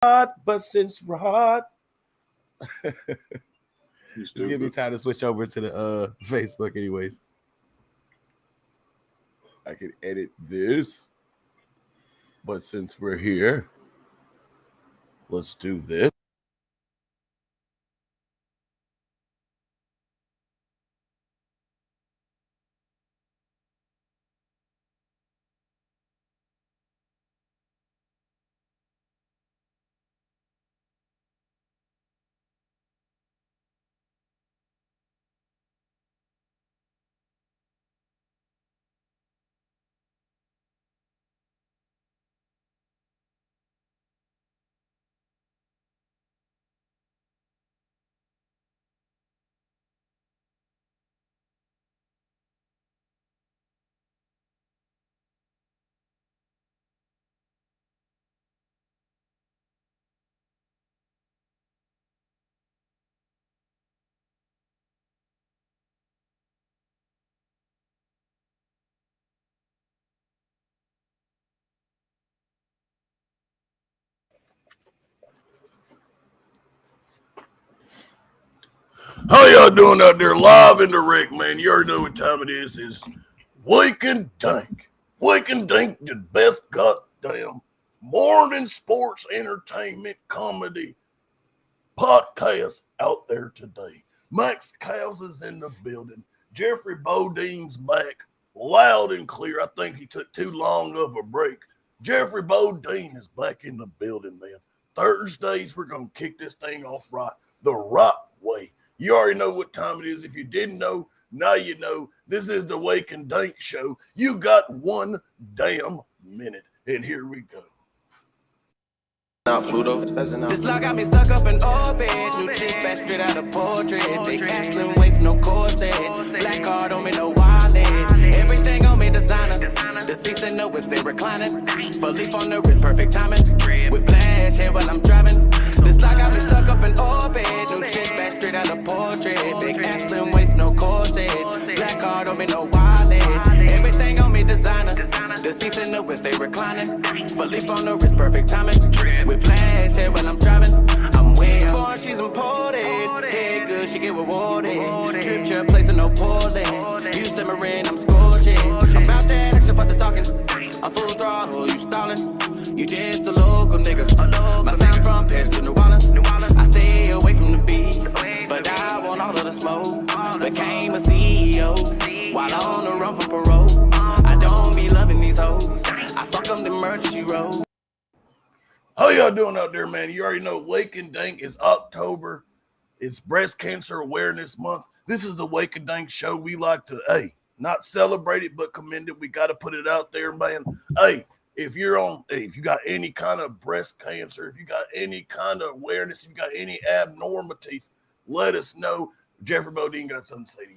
hot, but since we're hot. Just give me time to switch over to the Facebook anyways. I can edit this. But since we're here, let's do this. How y'all doing out there live in the rig, man? You already know what time it is. It's Wake and Dank. Wake and Dank, the best goddamn morning sports entertainment comedy podcast out there today. Maxx Calzz is in the building. Jeffrey Bodeen's back loud and clear. I think he took too long of a break. Jeffrey Bodeen is back in the building, man. Thursdays, we're going to kick this thing off right, the right way. You already know what time it is. If you didn't know, now you know. This is the Wake and Dank show. You got 1 damn minute. And here we go. Now, Pluto. This lock got me stuck up in orbit. New chick back straight out of portrait. Big ass, slim waist, no corset. Black card on me, no wallet. Everything on me, designer. The seats and the whips, they reclining. For leaf on the wrist, perfect timing. With flash hair while I'm driving. This lock got me stuck up in orbit. New chick back straight out of portrait. Big ass, slim waist, no corset. Black card on me, no wallet. Everything on me, designer. The seats and the whips, they reclining. For leaf on the wrist, perfect timing. With flash hair while I'm driving. I'm way up. She's imported. Head good, she get rewarded. Trip your place and no Portland. You simmering, I'm scorching. About that action, fuck the talking. I'm full throttle, you stalling. You just a local nigga. My sound from Paris to New Orleans. I stay away from the beat, but I want all of the smoke. Became a CEO while on the run for parole. I don't be loving these hoes. I fuck them the murder she wrote. How y'all doing out there, man? You already know Wake and Dank is October. It's Breast Cancer Awareness Month. This is the Wake and Dank show. We like to, not celebrate it, but commend it. We got to put it out there, man. If you got any kind of breast cancer, if you got any kind of awareness, if you got any abnormalities, let us know. Jeffrey Bodeen got something to say to you.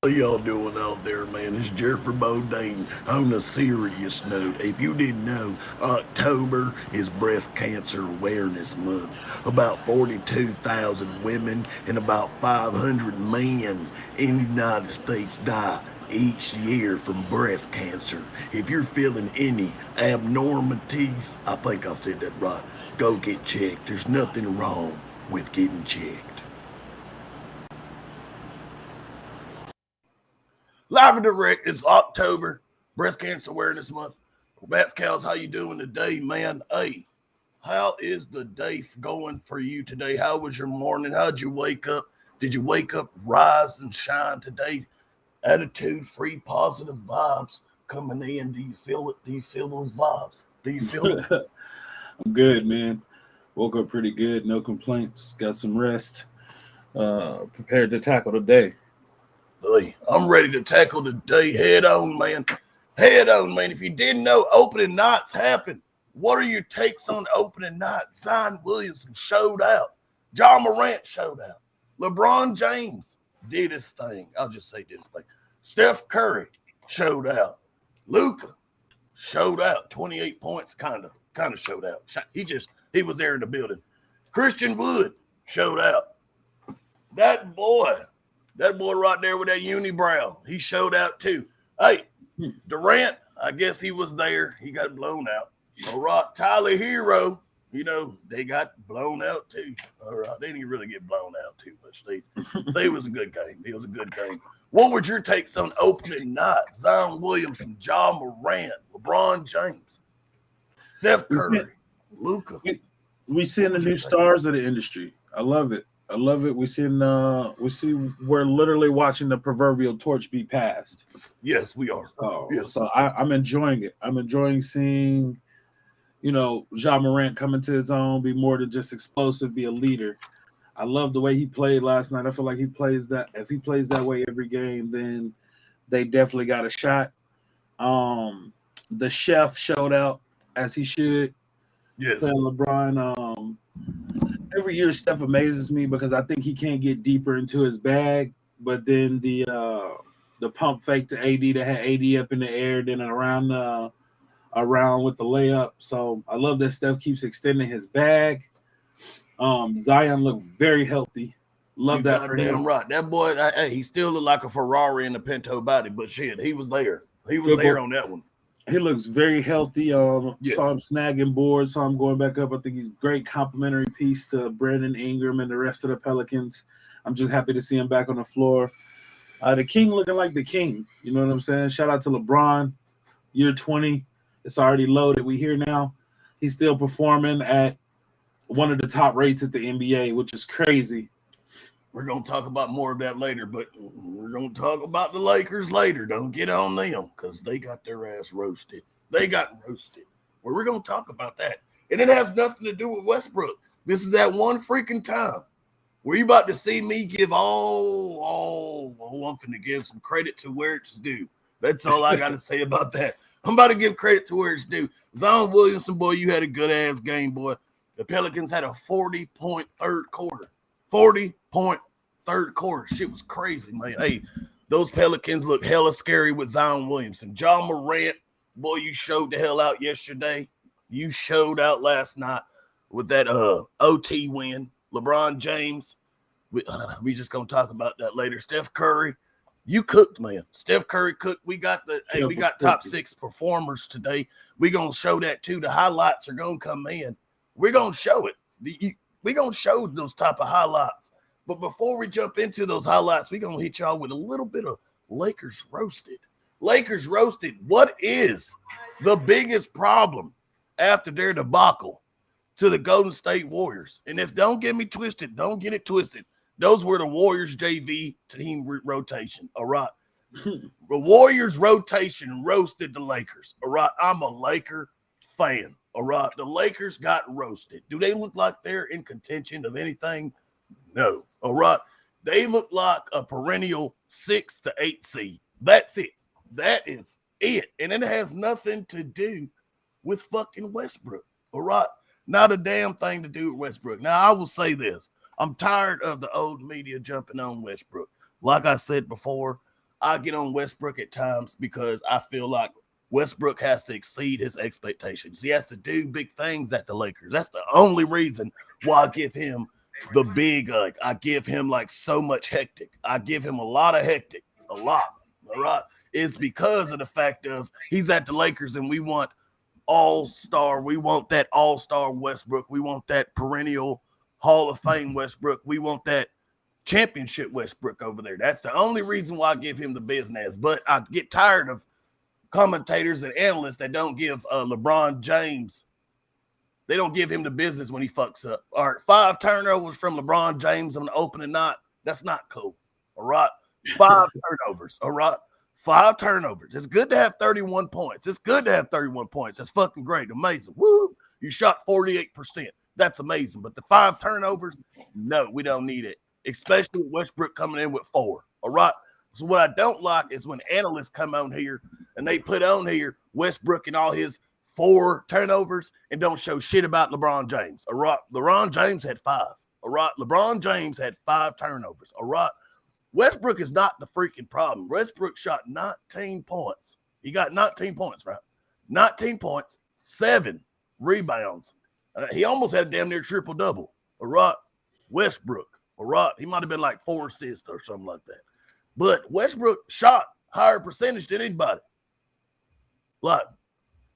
How y'all doing out there, man? It's Jeffrey Bodeen. On a serious note, if you didn't know, October is Breast Cancer Awareness Month. About 42,000 women and about 500 men in the United States die each year from breast cancer. If you're feeling any abnormalities, I think I said that right, go get checked. There's nothing wrong with getting checked. Live and direct, it's October, Breast Cancer Awareness Month. Maxx Calzz, how you doing today, man? Hey, how is the day going for you today? How was your morning? How'd you wake up? Did you wake up, rise and shine today? Attitude, free, positive vibes coming in. Do you feel it? Do you feel those vibes? Do you feel it? I'm good, man. Woke up pretty good. No complaints. Got some rest. Prepared to tackle the day. Hey, I'm ready to tackle the day head on, man. Head on, man. If you didn't know, opening nights happen. What are your takes on opening night? Zion Williamson showed out. John Morant showed out. LeBron James did his thing. I'll just say did his thing. Steph Curry showed out. Luka showed out. 28 points, kind of showed out. He was there in the building. Christian Wood showed out. That boy right there with that unibrow, he showed out too. Hey, Durant, I guess he was there. He got blown out. All right, Tyler Hero You know, they got blown out too. All right, they didn't really get blown out too much. They was a good game. It was a good game. What would your takes on opening night? Zion Williamson, John Morant, LeBron James, Steph Curry, Luka. We seeing the new stars of the industry. I love it. I love it. We see we're literally watching the proverbial torch be passed. Yes, we are. So I'm enjoying it. I'm enjoying seeing, you know, Ja Morant come into his own, be more than just explosive, be a leader. I love the way he played last night. I feel like if he plays that way every game, then they definitely got a shot. The chef showed out as he should. Yes. LeBron. Every year Steph amazes me because I think he can't get deeper into his bag. But then the pump fake to AD that had AD up in the air, then around with the layup. So I love that Steph keeps extending his bag. Zion looked very healthy. Love that for him. Right. That boy, he still looked like a Ferrari in the Pinto body, but shit, he was there. He was there on that one. He looks very healthy. Yes. Saw him snagging boards, saw him going back up. I think he's a great complimentary piece to Brandon Ingram and the rest of the Pelicans. I'm just happy to see him back on the floor. The King looking like the King. You know what I'm saying? Shout out to LeBron. Year 20. It's already loaded. We here now. He's still performing at one of the top rates at the NBA, which is crazy. We're going to talk about more of that later, but we're going to talk about the Lakers later. Don't get on them because they got their ass roasted. They got roasted. Well, we're going to talk about that. And it has nothing to do with Westbrook. This is that one freaking time where you about to see me give I'm finna give some credit to where it's due. That's all I got to say about that. I'm about to give credit to where it's due. Zion Williamson, boy, you had a good-ass game, boy. The Pelicans had a 40-point third quarter. 40-point third quarter. Shit was crazy, man. Hey, those Pelicans look hella scary with Zion Williamson. John Morant, boy, you showed the hell out yesterday. You showed out last night with that OT win. LeBron James, we just going to talk about that later. Steph Curry, you cooked, man. Steph Curry cooked. We got top 6 performers today. We're going to show that too. The highlights are going to come in. We're going to show it. We're going to show those type of highlights. But before we jump into those highlights, we're going to hit y'all with a little bit of Lakers roasted. Lakers roasted. What is the biggest problem after their debacle to the Golden State Warriors? And don't get me twisted. Don't get it twisted. Those were the Warriors JV team rotation. All right. The Warriors rotation roasted the Lakers. All right. I'm a Laker fan. All right, the Lakers got roasted. Do they look like they're in contention of anything? No. All right, they look like a perennial 6 to 8 seed. That's it. That is it. And it has nothing to do with fucking Westbrook. All right, not a damn thing to do with Westbrook. Now, I will say this. I'm tired of the old media jumping on Westbrook. Like I said before, I get on Westbrook at times because I feel like Westbrook has to exceed his expectations. He has to do big things at the Lakers. That's the only reason why I give him the big, I give him like so much hectic. I give him a lot of hectic, a lot, all right? It's because of the fact of he's at the Lakers and we want all-star. We want that all-star Westbrook. We want that perennial Hall of Fame Westbrook. We want that championship Westbrook over there. That's the only reason why I give him the business. But I get tired of commentators and analysts that don't give LeBron James, they don't give him the business when he fucks up. All right, 5 turnovers from LeBron James on the opening night. That's not cool. All right, 5 turnovers. All right, 5 turnovers. It's good to have 31 points. It's good to have 31 points. That's fucking great. Amazing. Woo! You shot 48%. That's amazing. But the 5 turnovers, no, we don't need it. Especially with Westbrook coming in with 4. All right. So what I don't like is when analysts come on here and they put on here Westbrook and all his 4 turnovers and don't show shit about LeBron James. All right. LeBron James had 5. All right. LeBron James had 5 turnovers. All right. Westbrook is not the freaking problem. Westbrook shot 19 points. He got 19 points, right? 19 points, 7 rebounds. He almost had a damn near triple-double. All right. Westbrook. All right. He might have been like 4 assists or something like that. But Westbrook shot higher percentage than anybody. Like,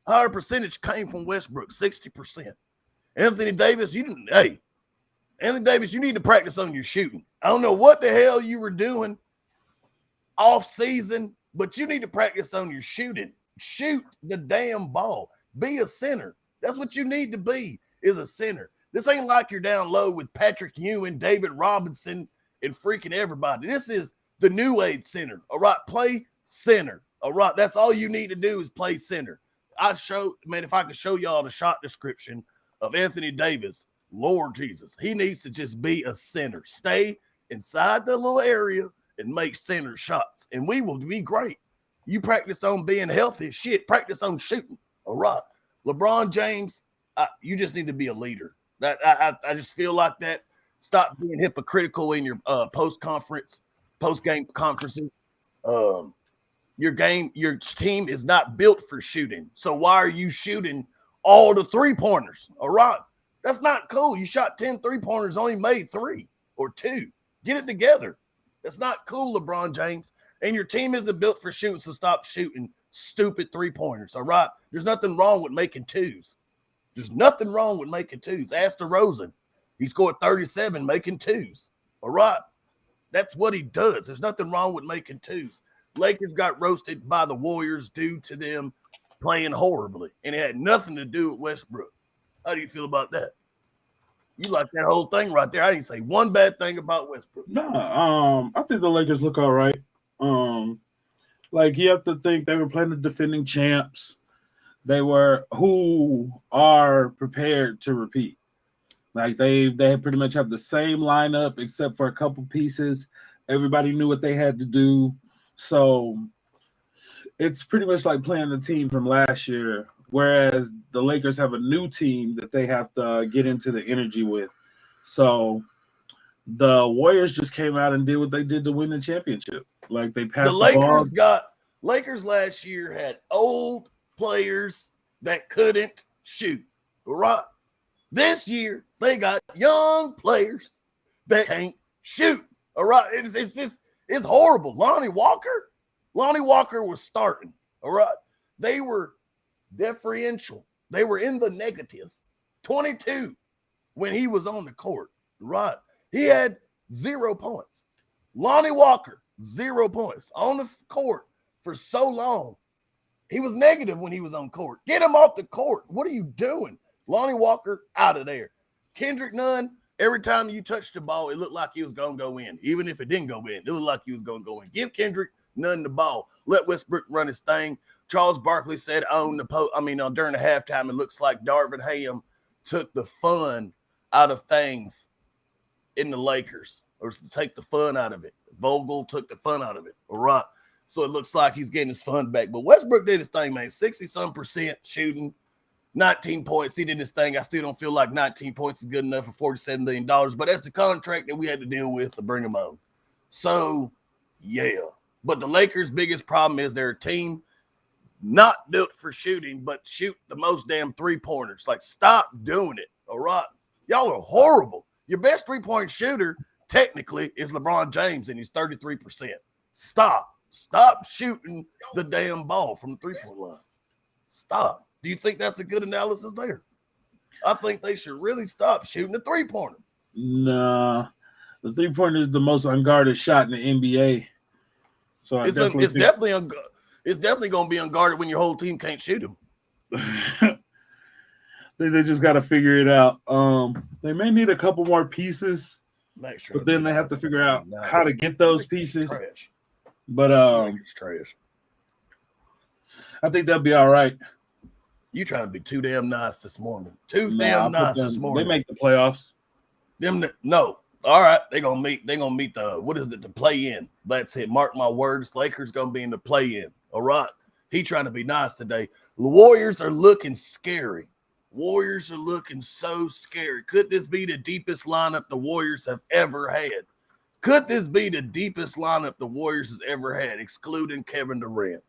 higher percentage came from Westbrook, 60%. Anthony Davis, Anthony Davis, you need to practice on your shooting. I don't know what the hell you were doing off season, but you need to practice on your shooting. Shoot the damn ball. Be a center. That's what you need to be, is a center. This ain't like you're down low with Patrick Ewing, David Robinson, and freaking everybody. This is the new age center. All right, play center. All right, that's all you need to do is play center. If I could show y'all the shot description of Anthony Davis, Lord Jesus, he needs to just be a center. Stay inside the little area and make center shots, and we will be great. You practice on being healthy. Shit, practice on shooting. All right. LeBron James, you just need to be a leader. I just feel like that. Stop being hypocritical in your post-game conferences. Your team is not built for shooting. So why are you shooting all the three-pointers? All right. That's not cool. You shot 10 three-pointers, only made 3 or 2. Get it together. That's not cool, LeBron James. And your team isn't built for shooting, so stop shooting stupid three-pointers, all right? There's nothing wrong with making 2s. There's nothing wrong with making 2s. Ask DeRozan. He scored 37 making 2s, all right? That's what he does. There's nothing wrong with making 2s. Lakers got roasted by the Warriors due to them playing horribly, and it had nothing to do with Westbrook. How do you feel about that? You like that whole thing right there. I didn't say one bad thing about Westbrook. No, I think the Lakers look all right. Like you have to think they were playing the defending champs. They who are prepared to repeat. Like they pretty much have the same lineup except for a couple pieces. Everybody knew what they had to do. So it's pretty much like playing the team from last year, whereas the Lakers have a new team that they have to get into the energy with. So the Warriors just came out and did what they did to win the championship. Like they passed the ball. Lakers last year had old players that couldn't shoot. Right? This year they got young players that can't shoot. All right. It's horrible. Lonnie Walker was starting. All right. They were differential. They were in the negative. 22 when he was on the court. Right. He had 0 points. Lonnie Walker, 0 points on the court for so long. He was negative when he was on court. Get him off the court. What are you doing? Lonnie Walker, out of there. Kendrick Nunn, every time you touched the ball, it looked like he was going to go in. Even if it didn't go in, it looked like he was going to go in. Give Kendrick Nunn the ball. Let Westbrook run his thing. Charles Barkley said during the halftime, it looks like Darvin Ham took the fun out of things in the Lakers, or take the fun out of it. Vogel took the fun out of it. All right. So it looks like he's getting his fun back. But Westbrook did his thing, man. 60-some% shooting, 19 points. He did his thing. I still don't feel like 19 points is good enough for $47 million, but that's the contract that we had to deal with to bring him on. So, yeah. But the Lakers' biggest problem is their team not built for shooting, but shoot the most damn three-pointers. Like, stop doing it, all right? Y'all are horrible. Your best three-point shooter, technically, is LeBron James, and he's 33%. Stop shooting the damn ball from the three-point line. Stop. Do you think that's a good analysis there? I think they should really stop shooting the three-pointer. Nah. The three-pointer is the most unguarded shot in the NBA. So it's definitely going to be unguarded when your whole team can't shoot them. They just got to figure it out. They may need a couple more pieces, but then they have to figure out how to get those pieces. Trash. But it's trash. I think they'll be all right. You trying to be too damn nice this morning. This morning. They make the playoffs. No. All right. They're gonna meet the play-in. That's it. Mark my words. Lakers gonna be in the play-in. All right. He trying to be nice today. The Warriors are looking scary. Warriors are looking so scary. Could this be the deepest lineup the Warriors have ever had? Could this be the deepest lineup the Warriors has ever had, excluding Kevin Durant?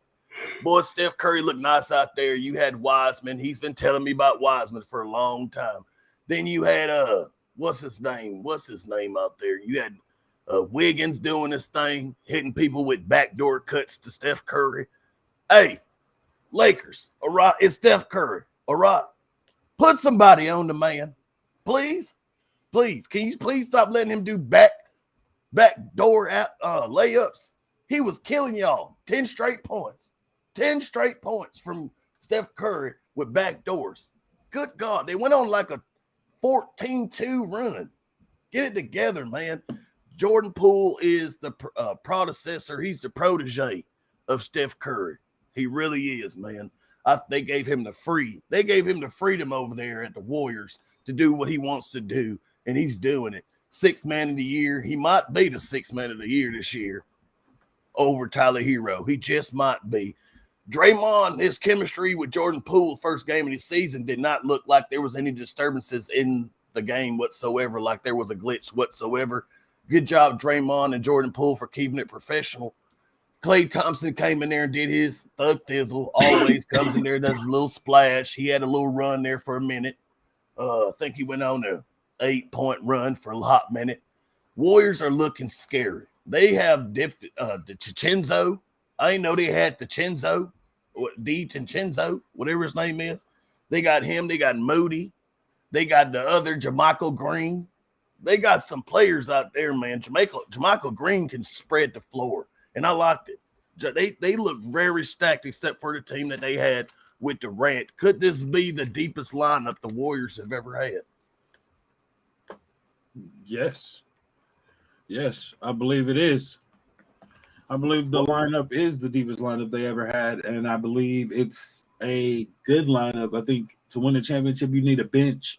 Boy, Steph Curry looked nice out there. You had Wiseman. He's been telling me about Wiseman for a long time. Then you had what's his name out there? You had Wiggins doing his thing, hitting people with backdoor cuts to Steph Curry. Hey, Lakers, all right? It's Steph Curry, all right? Put somebody on the man. Please. Please. Can you please stop letting him do back door layups? He was killing y'all. 10 straight points. 10 straight points from Steph Curry with back doors. Good God. They went on like a 14-2 run. Get it together, man. Jordan Poole is the predecessor. He's the protege of Steph Curry. He really is, man. They gave him the freedom over there at the Warriors to do what he wants to do, and he's doing it. 6th man of the year. He might be the 6th man of the year this year over Tyler Hero. He just might be. Draymond, his chemistry with Jordan Poole first game of the season did not look like there was any disturbances in the game whatsoever, like there was a glitch whatsoever. Good job, Draymond and Jordan Poole, for keeping it professional. Klay Thompson came in there and did his thug thizzle. Always comes in there, does a little splash. He had a little run there for a minute. I think he went on a 8-point run for a hot minute. Warriors are looking scary. They have the DiCenzo. I didn't know they had DiCenzo, whatever his name is. They got him. They got Moody. They got the other JaMychal Green. They got some players out there, man. JaMychal Green can spread the floor, and I liked it. They look very stacked, except for the team that they had with Durant. Could this be the deepest lineup the Warriors have ever had? Yes, I believe it is. I believe the lineup is the deepest lineup they ever had, and I believe it's a good lineup. I think to win a championship, you need a bench,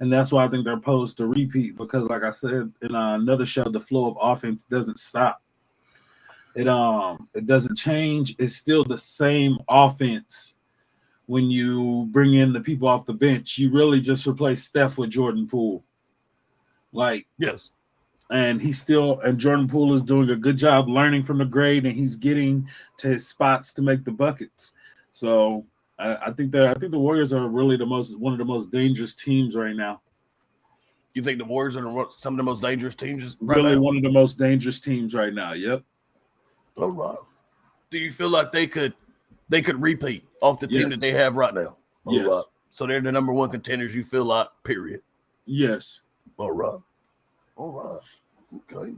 and that's why I think they're posed to repeat, because like I said in another show, the flow of offense doesn't stop. It doesn't change. It's still the same offense. When you bring in the people off the bench, you really just replace Steph with Jordan Poole. Yes. And Jordan Poole is doing a good job learning from the grade, and he's getting to his spots to make the buckets. So I think the Warriors are really one of the most dangerous teams right now. You think the Warriors are some of the most dangerous teams right really now? One of the most dangerous teams right now. Yep. All right. Do you feel like they could repeat off the team that they have right now? All yes. right. So they're the number one contenders, you feel like, period. Yes. All right. Okay.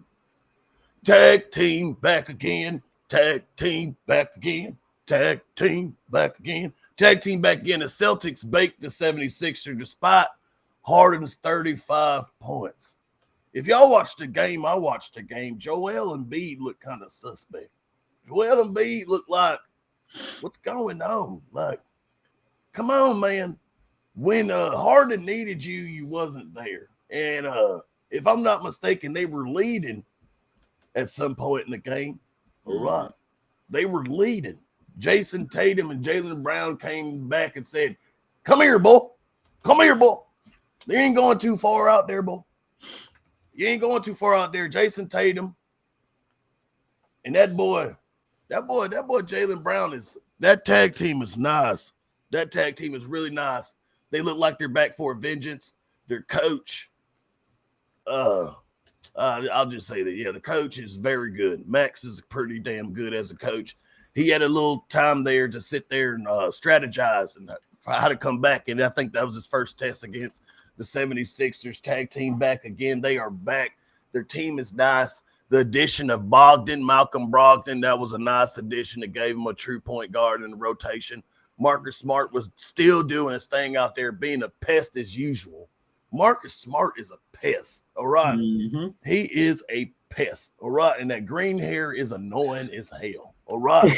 Tag team back again. Tag team back again. Tag team back again. Tag team back again. The Celtics baked the 76ers despite Harden's 35 points. If y'all watched the game, I watched the game. Joel Embiid looked kind of suspect. Joel Embiid looked like, what's going on? Like, come on, man. When Harden needed you, you wasn't there. And if I'm not mistaken, they were leading at some point in the game. All right. They were leading. Jason Tatum and Jaylen Brown came back and said, come here, boy. Come here, boy. You ain't going too far out there, boy. You ain't going too far out there. Jason Tatum and that boy, Jaylen Brown that tag team is nice. That tag team is really nice. They look like they're back for a vengeance. Their coach, I'll just say that, yeah, the coach is very good. Maxx is pretty damn good as a coach. He had a little time there to sit there and strategize and how to come back, and I think that was his first test against the 76ers. Tag team back again. They are back. Their team is nice. The addition of Malcolm Brogdon, that was a nice addition. It gave him a true point guard in the rotation. Marcus Smart was still doing his thing out there, being a pest as usual. Marcus Smart is a pest, all right? Mm-hmm. He is a pest, all right? And that green hair is annoying as hell, all right?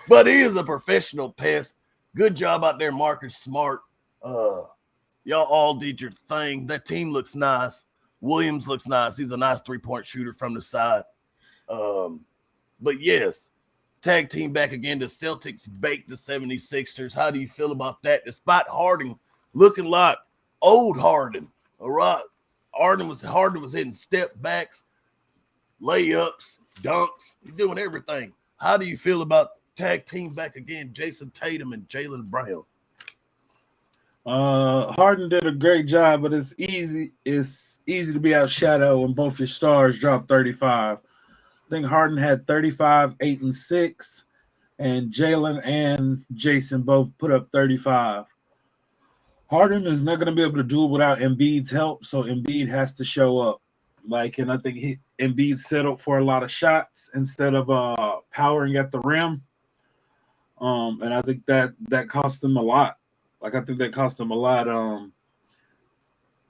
but he is a professional pest. Good job out there, Marcus Smart. Y'all all did your thing. That team looks nice. Williams looks nice. He's a nice three-point shooter from the side. But yes, tag team back again. The Celtics baked the 76ers. How do you feel about that? Despite Harden looking like old Harden, all right? Harden was hitting step backs, layups, dunks. He's doing everything. How do you feel about tag team back again, Jason Tatum and Jaylen Brown? Harden did a great job, but it's easy to be outshadowed when both your stars drop 35. I think Harden had 35, 8, and 6, and Jaylen and Jason both put up 35. Harden is not going to be able to do it without Embiid's help, so Embiid has to show up. And I think Embiid settled for a lot of shots instead of powering at the rim. And I think that cost him a lot. I think that cost him a lot.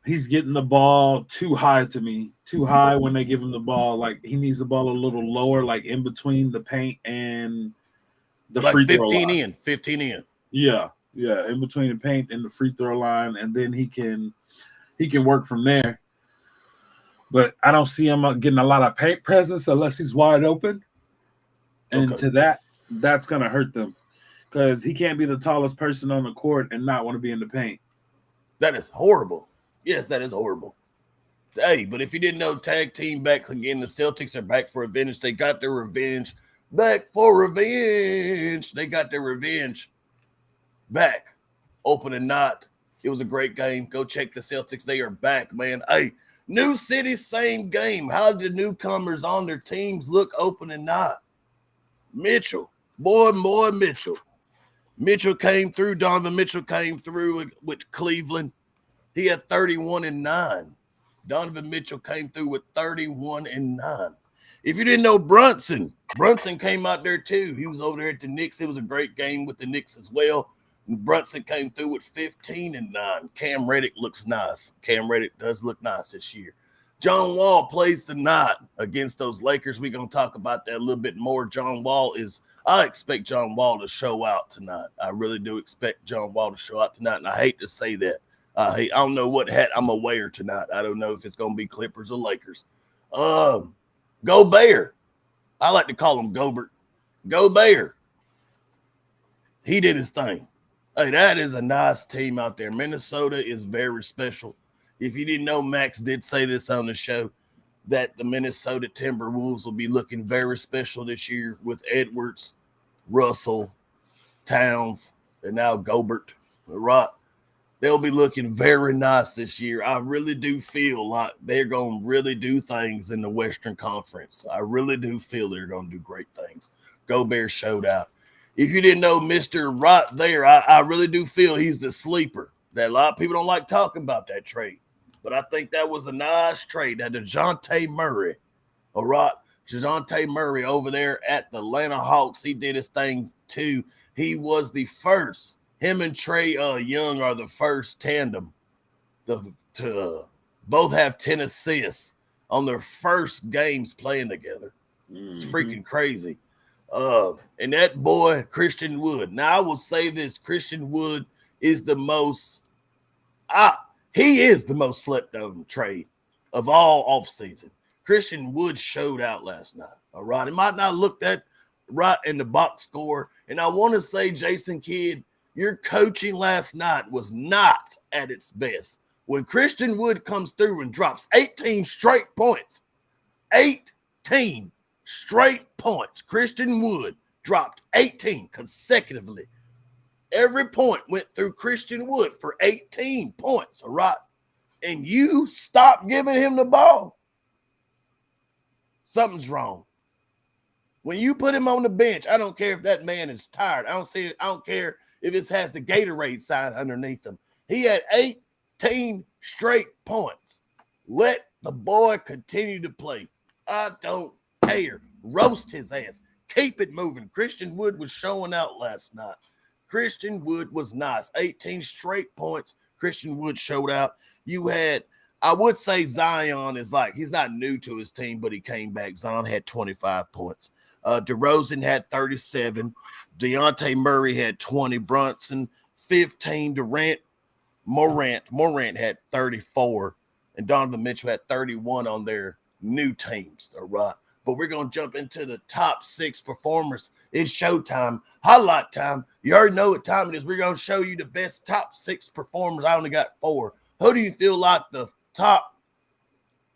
He's getting the ball too high to me. Too high when they give him the ball. He needs the ball a little lower, in between the paint and the free throw line. 15 in. Yeah, in between the paint and the free throw line, and then he can work from there. But I don't see him getting a lot of paint presence unless he's wide open. And to that's going to hurt them because he can't be the tallest person on the court and not want to be in the paint. That is horrible. Yes, that is horrible. Hey, but if you didn't know, tag team back again. The Celtics are back for revenge. They got their revenge. Back for revenge. They got their revenge back. Opening night. It was a great game. Go check the Celtics. They are back, man. Hey, new city, same game. How did the newcomers on their teams look opening night? Mitchell. Boy, Mitchell. Mitchell came through. Donovan Mitchell came through with Cleveland. He had 31-9. Donovan Mitchell came through with 31-9. If you didn't know Brunson came out there too. He was over there at the Knicks. It was a great game with the Knicks as well. Brunson came through with 15-9. Cam Reddish looks nice. Cam Reddish does look nice this year. John Wall plays tonight against those Lakers. We're going to talk about that a little bit more. I expect John Wall to show out tonight. I really do expect John Wall to show out tonight, and I hate to say that. I don't know what hat I'm going to wear tonight. I don't know if it's going to be Clippers or Lakers. Gobert. I like to call him Gobert. Gobert. He did his thing. Hey, that is a nice team out there. Minnesota is very special. If you didn't know, Maxx did say this on the show, that the Minnesota Timberwolves will be looking very special this year with Edwards, Russell, Towns, and now Gobert. Right? They'll be looking very nice this year. I really do feel like they're going to really do things in the Western Conference. I really do feel they're going to do great things. Gobert showed out. If you didn't know, Mr. Right there, I really do feel he's the sleeper. That a lot of people don't like talking about that trade. But I think that was a nice trade. That DeJounte Murray, all right, DeJounte Murray over there at the Atlanta Hawks, he did his thing too. He was the first. Him and Trae Young are the first tandem to both have 10 assists on their first games playing together. It's freaking crazy. And that boy, Christian Wood. Now, I will say this. Christian Wood is the most he is the most slept-on trade of all offseason. Christian Wood showed out last night, all right? It might not look that right in the box score. And I want to say, Jason Kidd, your coaching last night was not at its best. When Christian Wood comes through and drops 18 straight points, 18 straight points, Christian Wood dropped 18 consecutively. Every point went through Christian Wood for 18 points, all right? And you stop giving him the ball. Something's wrong. When you put him on the bench, I don't care if that man is tired. I don't care if it has the Gatorade sign underneath him. He had 18 straight points. Let the boy continue to play. I don't care. Roast his ass. Keep it moving. Christian Wood was showing out last night. Christian Wood was nice. 18 straight points. Christian Wood showed out. You had, I would say Zion is he's not new to his team, but he came back. Zion had 25 points. DeRozan had 37. Dejounte Murray had 20. Brunson, 15. Morant had 34. And Donovan Mitchell had 31 on their new teams. All right. But we're going to jump into the top 6 performers. It's showtime, highlight time. You already know what time it is. We're going to show you the best top 6 performers. I only got 4. Who do you feel like the top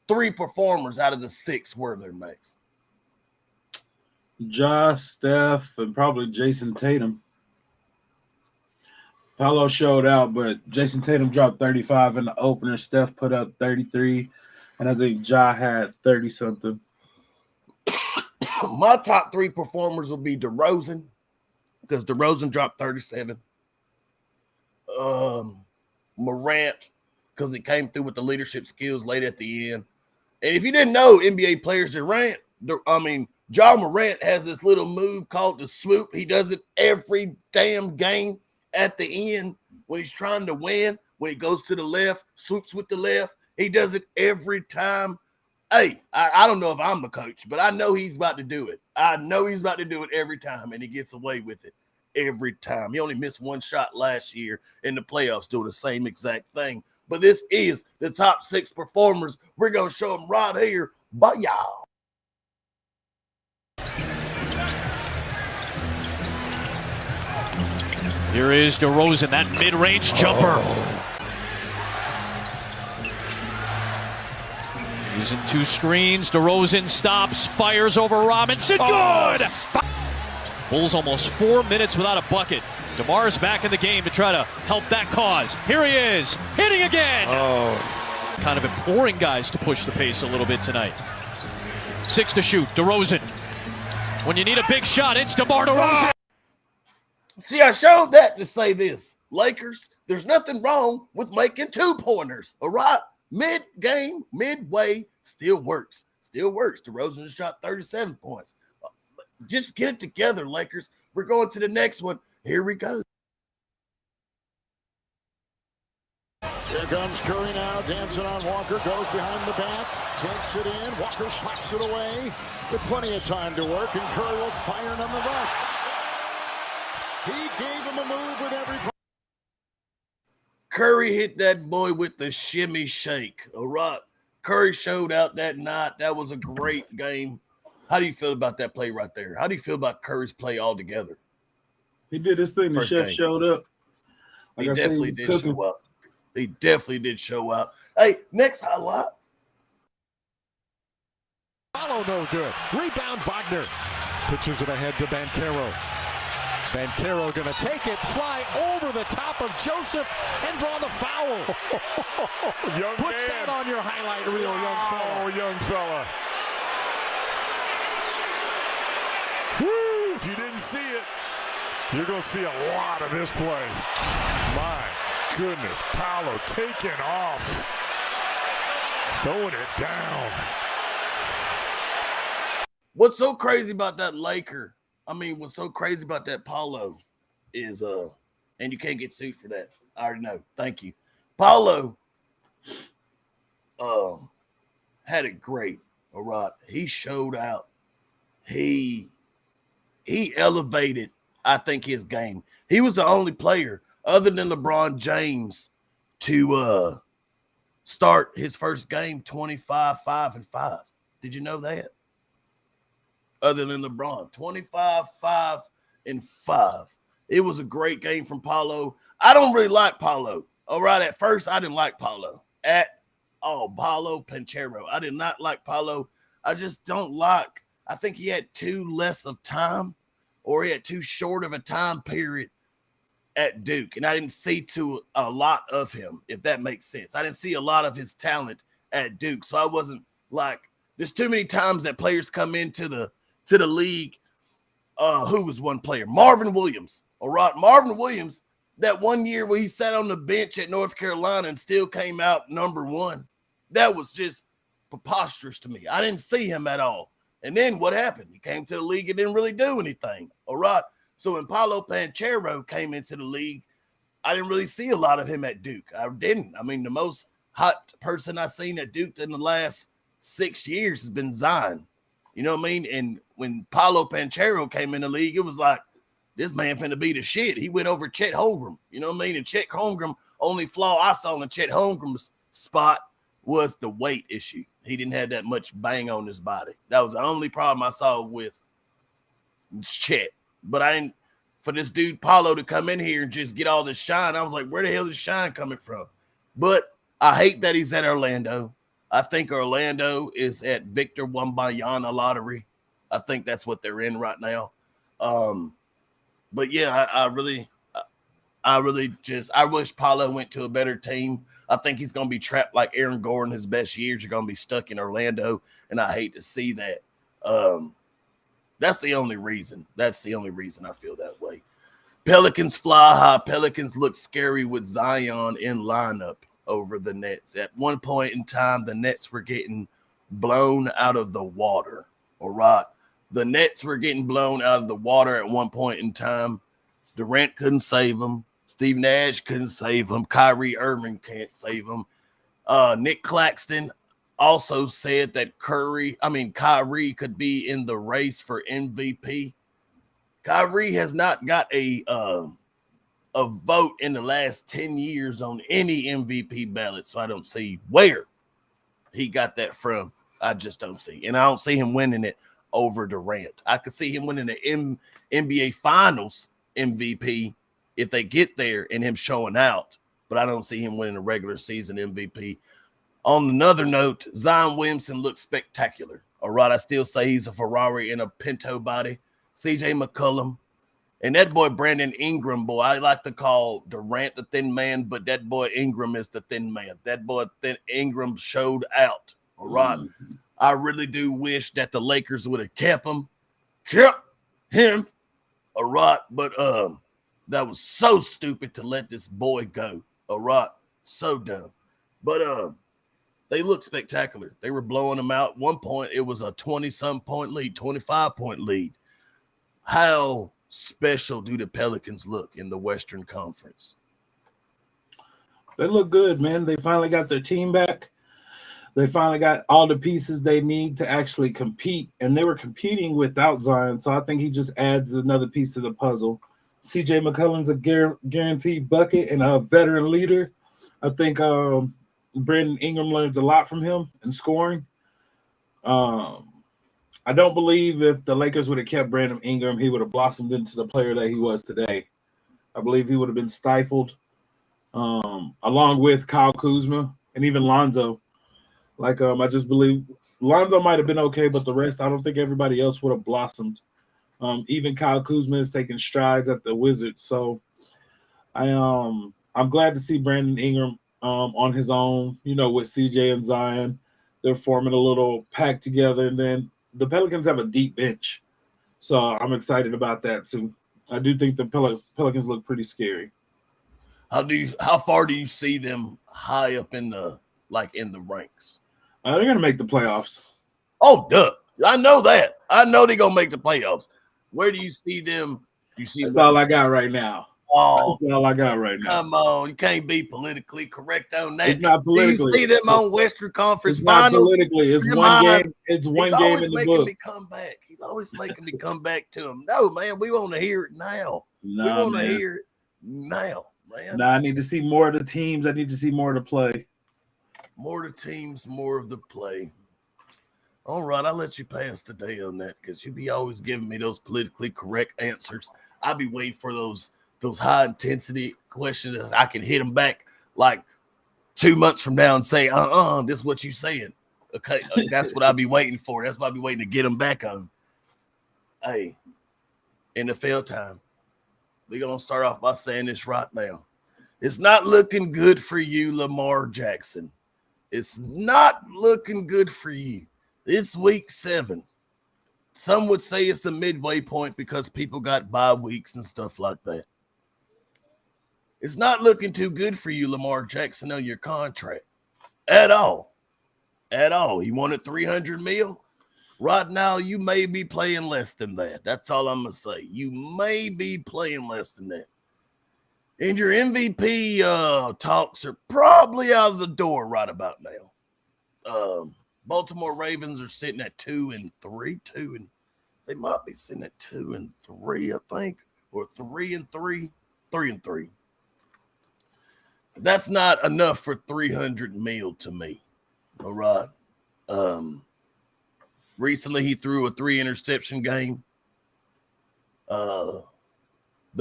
3 performers out of the 6 were there, Max? Josh, Steph, and probably Jason Tatum. Paolo showed out, but Jason Tatum dropped 35 in the opener. Steph put up 33, and I think Ja had 30-something. My top 3 performers will be DeRozan, because DeRozan dropped 37. Morant, because he came through with the leadership skills late at the end. And if you didn't know, NBA players, Ja Morant has this little move called the swoop. He does it every damn game at the end when he's trying to win. When he goes to the left, swoops with the left. He does it every time. Hey, I don't know if I'm the coach, but I know he's about to do it. I know he's about to do it every time, and he gets away with it every time. He only missed one shot last year in the playoffs doing the same exact thing. But this is the top 6 performers. We're going to show them right here. Bye, y'all. Here is DeRozan, that mid-range jumper. Using 2 screens. DeRozan stops, fires over Robinson. Good! Bulls almost 4 minutes without a bucket. DeMar's back in the game to try to help that cause. Here he is, hitting again. Kind of imploring guys to push the pace a little bit tonight. 6 to shoot. DeRozan. When you need a big shot, it's DeMar DeRozan. See, I showed that to say this. Lakers, there's nothing wrong with making 2-pointers, all right? Mid-game, midway, still works. Still works. DeRozan shot 37 points. Just get it together, Lakers. We're going to the next one. Here we go. Here comes Curry now, dancing on Walker, goes behind the back, takes it in, Walker slaps it away, with plenty of time to work, and Curry will fire on the rush. He gave him a move with every... Curry hit that boy with the shimmy shake, all right? Curry showed out that night. That was a great game. How do you feel about that play right there? How do you feel about Curry's play altogether? He did his thing. The chef showed up. He definitely did show up. He definitely did show up. Hey, next highlight. Follow no good. Rebound Wagner. Pitches it ahead to Banchero. Banchero going to take it, fly over the top of Joseph, and draw the foul. Young Put man. that on your highlight reel, young fella. Oh, young fella. Woo! If you didn't see it, you're going to see a lot of this play. My goodness, Paolo taking off. Throwing it down. What's so crazy about that Laker? What's so crazy about that Paolo is, and you can't get sued for that. I already know. Thank you. Paolo had it great. All right. He showed out. He elevated, I think, his game. He was the only player other than LeBron James to start his first game 25-5-5. Did you know that? Other than LeBron, 25-5-5. It was a great game from Paolo. I don't really like Paolo. All right, at first, I didn't like Paolo at all. Paolo Banchero. I did not like Paolo. I just don't like. I think he had too less of time, or he had too short of a time period at Duke, and I didn't see a lot of him, if that makes sense. I didn't see a lot of his talent at Duke, so I wasn't like. There's too many times that players come into the league. Who was one player? Marvin Williams. All right, Marvin Williams. That one year where he sat on the bench at North Carolina and still came out number 1. That was just preposterous to me. I didn't see him at all. And then what happened? He came to the league and didn't really do anything. All right. So when Paolo Banchero came into the league, I didn't really see a lot of him at Duke. I didn't. The most hot person I've seen at Duke in the last 6 years has been Zion. You know what I mean? And when Paolo Banchero came in the league, it was like, this man finna be the shit. He went over Chet Holmgren. You know what I mean? And Chet Holmgren, only flaw I saw in Chet Holmgren's spot was the weight issue. He didn't have that much bang on his body. That was the only problem I saw with Chet. But I didn't, for this dude Paolo to come in here and just get all this shine, I was like, where the hell is shine coming from? But I hate that he's at Orlando. I think Orlando is at Victor Wembanyama lottery. I think that's what they're in right now. But yeah, I wish Paolo went to a better team. I think he's going to be trapped like Aaron Gordon. His best years are going to be stuck in Orlando, and I hate to see that. That's the only reason. That's the only reason I feel that way. Pelicans fly high. Pelicans look scary with Zion in lineup over the Nets. At one point in time, the Nets were getting blown out of the water. All right. The Nets were getting blown out of the water at one point in time. Durant couldn't save them. Steve Nash couldn't save them. Kyrie Irving can't save them. Nick Claxton also said that Kyrie could be in the race for MVP. Kyrie has not got a vote in the last 10 years on any MVP ballot, so I don't see where he got that from. I just don't see. And I don't see him winning it over Durant. I could see him winning the NBA Finals MVP if they get there and him showing out, but I don't see him winning a regular season MVP. On another note, Zion Williamson looks spectacular. All right, I still say he's a Ferrari in a Pinto body. CJ McCollum, and that boy Brandon Ingram, boy, I like to call Durant the thin man, but that boy Ingram is the thin man. That boy Ingram showed out. All right. I really do wish that the Lakers would have kept him. All right, but that was so stupid to let this boy go. All right, so dumb. But they look spectacular. They were blowing them out. At one point, it was a 20-some point lead, 25-point lead. How special do the Pelicans look in the Western Conference? They look good, man. They finally got their team back. They finally got all the pieces they need to actually compete, and they were competing without Zion, so I think he just adds another piece to the puzzle. CJ McCollum's a guaranteed bucket and a veteran leader. I think Brandon Ingram learns a lot from him in scoring. I don't believe if the Lakers would have kept Brandon Ingram, he would have blossomed into the player that he was today. I believe he would have been stifled along with Kyle Kuzma and even Lonzo. I just believe Lonzo might have been okay, but the rest, I don't think everybody else would have blossomed. Even Kyle Kuzma is taking strides at the Wizards. So I'm glad to see Brandon Ingram on his own, with CJ and Zion. They're forming a little pack together, and then the Pelicans have a deep bench. So I'm excited about that too. I do think the Pelicans look pretty scary. How far do you see them high up in the ranks? They're going to make the playoffs. Oh, duh. I know that. I know they're going to make the playoffs. Where do you see them? That's all I got right now. Oh, that's all I got right now. Come on. You can't be politically correct on that. It's not politically. Do you see them on Western Conference it's Finals? Not politically. It's one game. It's one game in the book. Me come back. He's always making me come back to him. No, man, we want to hear it now. We want to hear it now, man. I need to see more of the teams. I need to see more of the play. More of the teams, more of the play. All right, I'll let you pass today on that because you be always giving me those politically correct answers. I'll be waiting for those high intensity questions. I can hit them back like 2 months from now and say, this is what you said. Okay, that's what I'll be waiting for. That's what I'll be waiting to get them back on. Hey, NFL time. We're going to start off by saying this right now. It's not looking good for you, Lamar Jackson. It's not looking good for you. It's week 7. Some would say it's a midway point because people got bye weeks and stuff like that. It's not looking too good for you, Lamar Jackson, on your contract. At all. At all. He wanted $300 million. Right now, you may be playing less than that. That's all I'm going to say. You may be playing less than that. And your MVP talks are probably out of the door right about now. Baltimore Ravens are sitting at 2-3. They might be sitting at 2-3, I think, or 3-3. 3-3. That's not enough for $300 million to me. All right. Recently, he threw a 3-interception game. The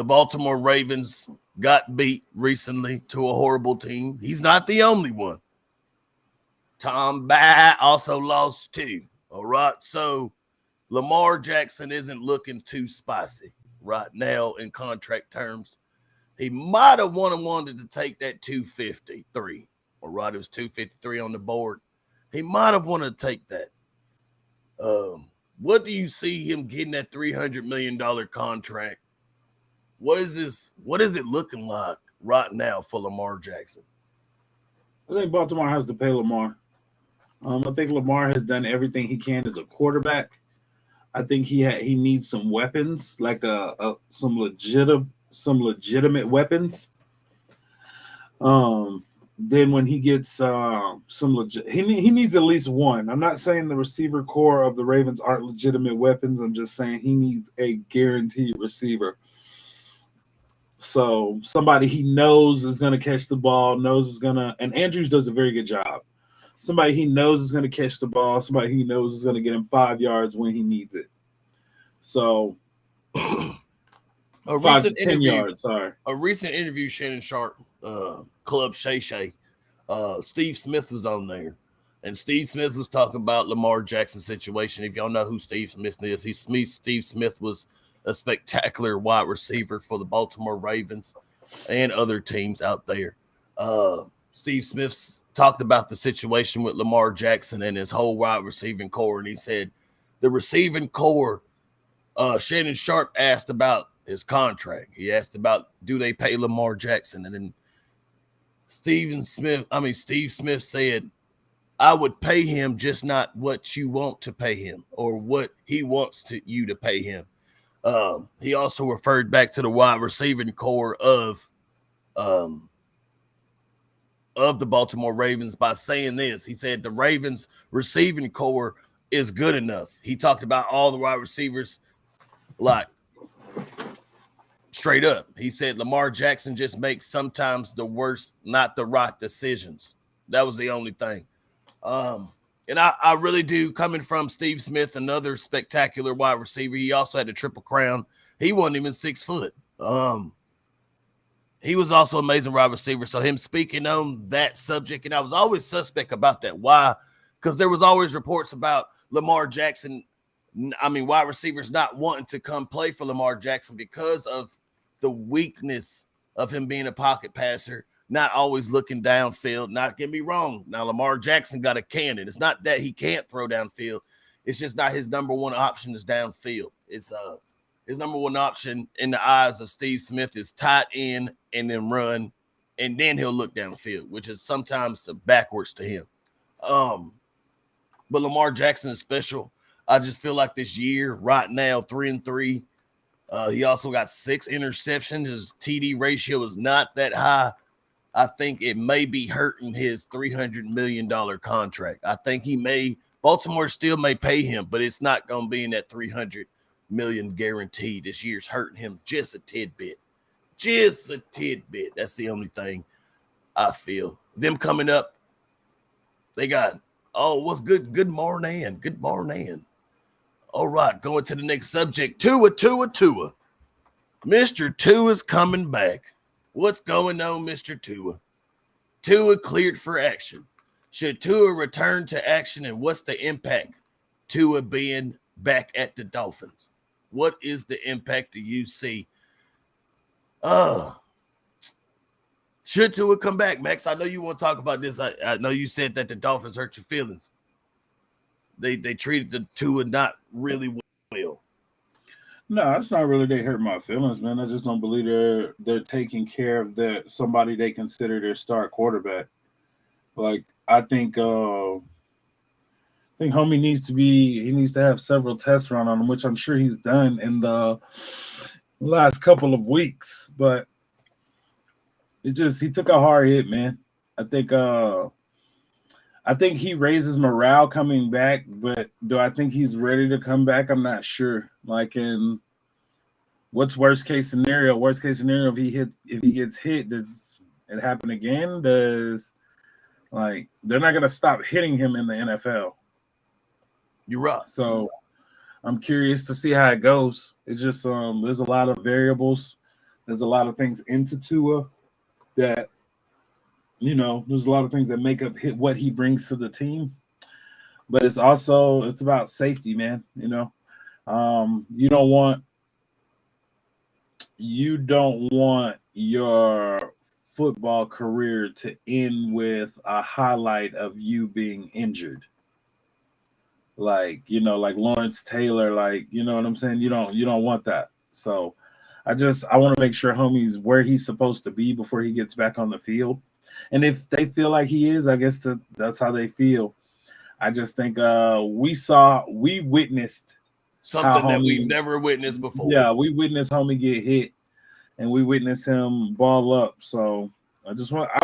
Baltimore Ravens got beat recently to a horrible team. He's not the only one. Tom Brady also lost too. All right. So Lamar Jackson isn't looking too spicy right now in contract terms. He might have wanted to take that 253. All right. It was 253 on the board. He might have wanted to take that. What do you see him getting that $300 million contract What is this? What is it looking like right now for Lamar Jackson? I think Baltimore has to pay Lamar. I think Lamar has done everything he can as a quarterback. I think he needs some weapons, like some legitimate weapons. Then when he gets he needs at least one. I'm not saying the receiver core of the Ravens aren't legitimate weapons. I'm just saying he needs a guaranteed receiver. So somebody he knows is going to catch the ball, and Andrews does a very good job. Somebody he knows is going to catch the ball. Somebody he knows is going to get him 5 yards when he needs it. So, a 5 to 10 yards. Sorry. A recent interview, Shannon Sharp, Club Shay Shay, Steve Smith was on there, and Steve Smith was talking about Lamar Jackson's situation. If y'all know who Steve Smith is, Steve Smith was a spectacular wide receiver for the Baltimore Ravens and other teams out there. Steve Smith talked about the situation with Lamar Jackson and his whole wide receiving core, and he said the receiving core, Shannon Sharp asked about his contract. He asked about, do they pay Lamar Jackson? And then Steve Smith said, I would pay him, just not what you want to pay him or what he wants you to pay him. He also referred back to the wide receiving core of the Baltimore Ravens by saying this. He said the Ravens receiving core is good enough. He talked about all the wide receivers, like straight up. He said Lamar Jackson just makes sometimes the worst, not the right decisions. That was the only thing. And I really do, coming from Steve Smith, another spectacular wide receiver. He also had a triple crown. He wasn't even 6 foot. He was also an amazing wide receiver. So him speaking on that subject, and I was always suspect about that. Why? Because there was always reports about Lamar Jackson, wide receivers not wanting to come play for Lamar Jackson because of the weakness of him being a pocket passer, not always looking downfield. Not get me wrong. Now, Lamar Jackson got a cannon. It's not that he can't throw downfield. It's just not his number one option is downfield. It's his number one option in the eyes of Steve Smith is tight end and then run, and then he'll look downfield, which is sometimes backwards to him. But Lamar Jackson is special. I just feel like this year, right now, 3-3. He also got 6 interceptions. His TD ratio is not that high. I think it may be hurting his $300 million contract. I think Baltimore still may pay him, but it's not going to be in that $300 million guaranteed. This year's hurting him just a tidbit. Just a tidbit. That's the only thing I feel. Them coming up, they got, what's good? Good morning. Good morning. All right, going to the next subject. Tua. Mr. Tua's coming back. What's going on, Mr. Tua? Tua cleared for action. Should Tua return to action, and what's the impact Tua being back at the Dolphins? What is the impact do you see? Should Tua come back, Max? I know you want to talk about this. I know you said that the Dolphins hurt your feelings. They treated the Tua not really well. No, it's not really they hurt my feelings, man. I just don't believe they're taking care of somebody they consider their star quarterback. Like, I think homie needs to have several tests run on him, which I'm sure he's done in the last couple of weeks. But he took a hard hit, man. I think he raises morale coming back, but do I think he's ready to come back? I'm not sure. Like, in what's worst case scenario? Worst case scenario, if he gets hit, does it happen again? They're not gonna stop hitting him in the NFL. You're right. So I'm curious to see how it goes. It's just there's a lot of variables. There's a lot of things into Tua that, there's a lot of things that make up what he brings to the team. But it's about safety, man. You don't want your football career to end with a highlight of you being injured. Like Lawrence Taylor, you know what I'm saying? You don't want that. So I want to make sure homie's where he's supposed to be before he gets back on the field. And if they feel like he is, I guess that's how they feel. I just think we witnessed something that we've never witnessed before. Yeah, we witnessed homie get hit, and we witnessed him ball up. So I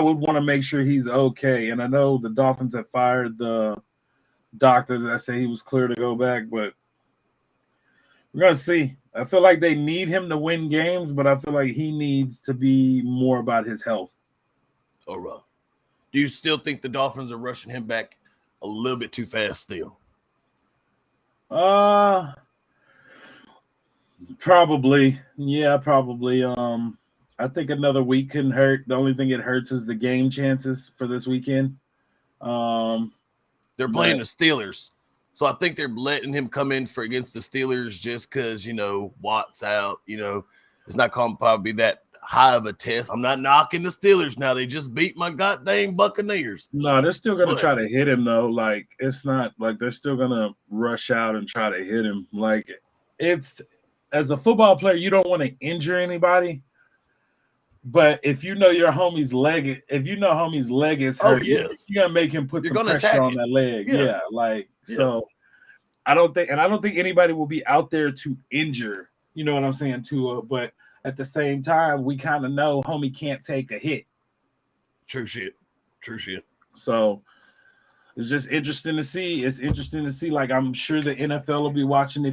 would want to make sure he's okay. And I know the Dolphins have fired the doctors that say he was clear to go back, but we're gonna see. I feel like they need him to win games, but I feel like he needs to be more about his health. All right. Do you still think the Dolphins are rushing him back a little bit too fast still? Probably. Yeah, probably. I think another week couldn't hurt. The only thing it hurts is the game chances for this weekend. They're playing the Steelers. So I think they're letting him come in for against the Steelers just because, Watt's out. It's not going to probably be that high of a test. I'm not knocking the Steelers now. They just beat my goddamn Buccaneers. No, they're still going to try to hit him, though. Like, it's not like they're still going to rush out and try to hit him. Like, it's as a football player, you don't want to injure anybody. But if you know your homie's leg, is hurt, you're gonna make him put some pressure on that leg. Yeah. So I don't think anybody will be out there to injure. You know what I'm saying? But at the same time, we kind of know homie can't take a hit. True shit. So it's just interesting to see. It's interesting to see. Like, I'm sure the NFL will be watching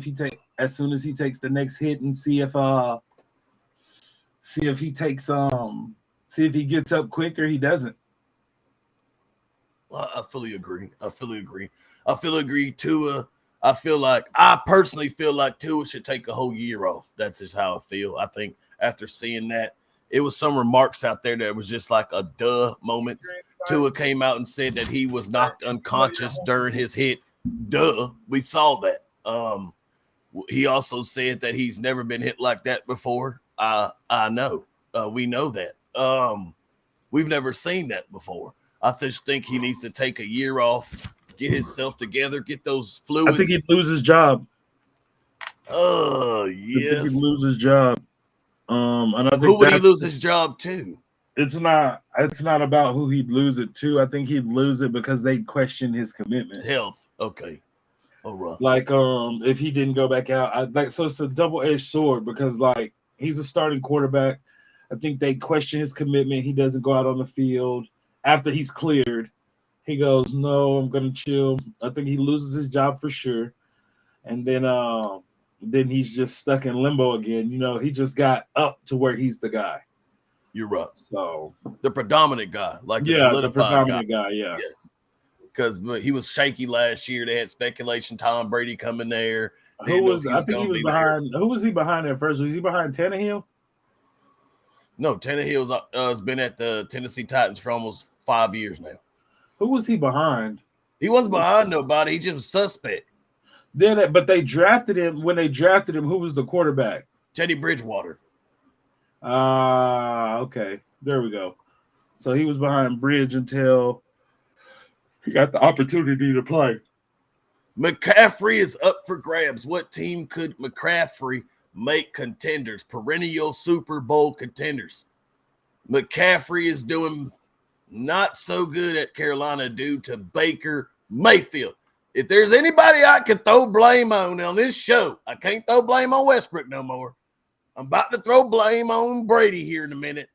as soon as he takes the next hit and see if he takes see if he gets up quick or he doesn't. Well, I fully agree. Tua. I personally feel like Tua should take a whole year off. That's just how I feel. I think after seeing that, it was some remarks out there that was just like a duh moment. Tua came out and said that he was knocked unconscious during his hit. Duh. We saw that. He also said that he's never been hit like that before. I know. We know that. We've never seen that before. I just think he needs to take a year off, get himself together, get those fluids. I think he'd lose his job. Yes. I think he'd lose his job. And I think who would he lose his job to? It's not about who he'd lose it to. I think he'd lose it because they'd question his commitment. Health. Okay. All right. Like, if he didn't go back out, so it's a double-edged sword because, like, he's a starting quarterback. I think they question his commitment. He doesn't go out on the field. After he's cleared, he goes, no, I'm going to chill. I think he loses his job for sure. And then he's just stuck in limbo again. He just got up to where he's the guy. You're right. So the predominant guy. The predominant guy, yeah. Yes. Because he was shaky last year. They had speculation Tom Brady coming there. I think he was behind. Who was he behind at first? Was he behind Tannehill? No, Tannehill's has been at the Tennessee Titans for almost 5 years now. Who was he behind? He wasn't behind nobody. He just was suspect. But they drafted him. When they drafted him, who was the quarterback? Teddy Bridgewater. Okay. There we go. So he was behind Bridge until he got the opportunity to play. McCaffrey is up for grabs. What team could McCaffrey make contenders? Perennial Super Bowl contenders. McCaffrey is doing not so good at Carolina due to Baker Mayfield. If there's anybody I can throw blame on this show, I can't throw blame on Westbrook no more. I'm about to throw blame on Brady here in a minute.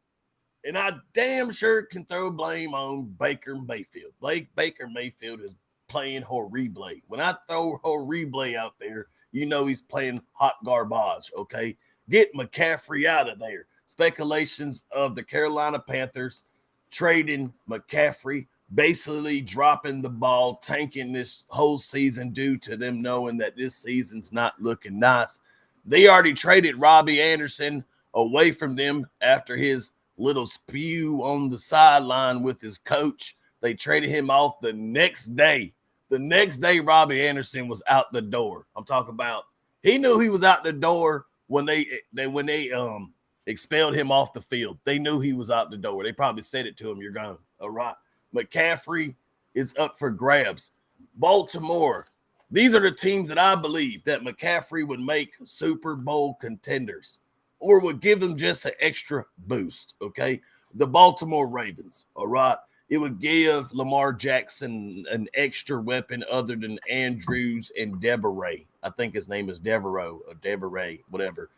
And I damn sure can throw blame on Baker Mayfield. Baker Mayfield is playing horrible. When I throw horrible out there, he's playing hot garbage, okay? Get McCaffrey out of there. Speculations of the Carolina Panthers trading McCaffrey, basically dropping the ball, tanking this whole season due to them knowing that this season's not looking nice. They already traded Robbie Anderson away from them after his little spew on the sideline with his coach. They traded him off the next day. The next day, Robbie Anderson was out the door. I'm talking about he knew he was out the door when they expelled him off the field. They knew he was out the door. They probably said it to him, you're gone. All right. McCaffrey is up for grabs. Baltimore. These are the teams that I believe that McCaffrey would make Super Bowl contenders. or would give them just an extra boost, okay? The Baltimore Ravens, all right? It would give Lamar Jackson an extra weapon other than Andrews and Deveray. I think his name is Devereaux or Deveray, whatever.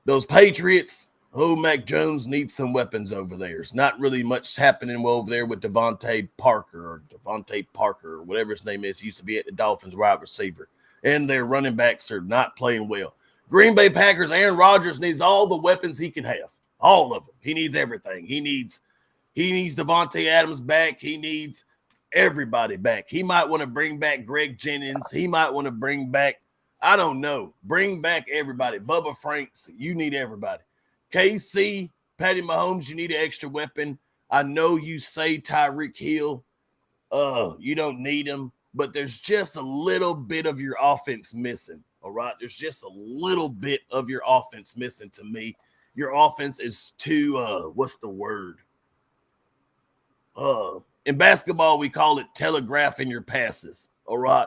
Those Patriots, Mac Jones needs some weapons over there. It's not really much happening over there with Devontae Parker or whatever his name is. He used to be at the Dolphins wide receiver. And their running backs are not playing well. Green Bay Packers, Aaron Rodgers needs all the weapons he can have. All of them. He needs everything. He needs Devontae Adams back. He needs everybody back. He might want to bring back Greg Jennings. He might want to bring back, I don't know, bring back everybody. Bubba Franks, you need everybody. KC, Patty Mahomes, you need an extra weapon. I know you say Tyreek Hill, you don't need him, but there's just a little bit of your offense missing, all right? There's just a little bit of your offense missing to me. Your offense is too, what's the word? In basketball, we call it telegraphing your passes, all right?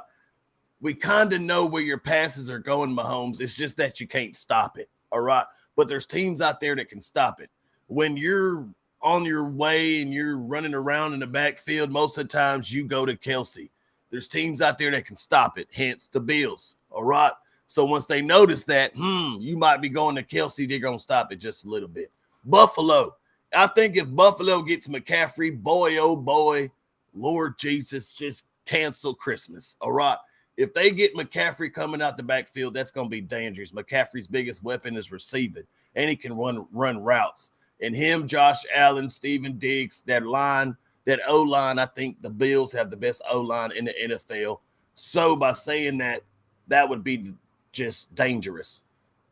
We kind of know where your passes are going, Mahomes. It's just that you can't stop it, all right? But there's teams out there that can stop it. When you're on your way and you're running around in the backfield, most of the times you go to Calzz. There's teams out there that can stop it, hence the Bills, all right? So once they notice that, you might be going to Calzz, they're going to stop it just a little bit. Buffalo. I think if Buffalo gets McCaffrey, boy, oh boy, Lord Jesus, just cancel Christmas, all right? If they get McCaffrey coming out the backfield, that's going to be dangerous. McCaffrey's biggest weapon is receiving, and he can run routes. And him, Josh Allen, Steven Diggs, that line, that O-line, I think the Bills have the best O-line in the NFL. So by saying that, that would be just dangerous.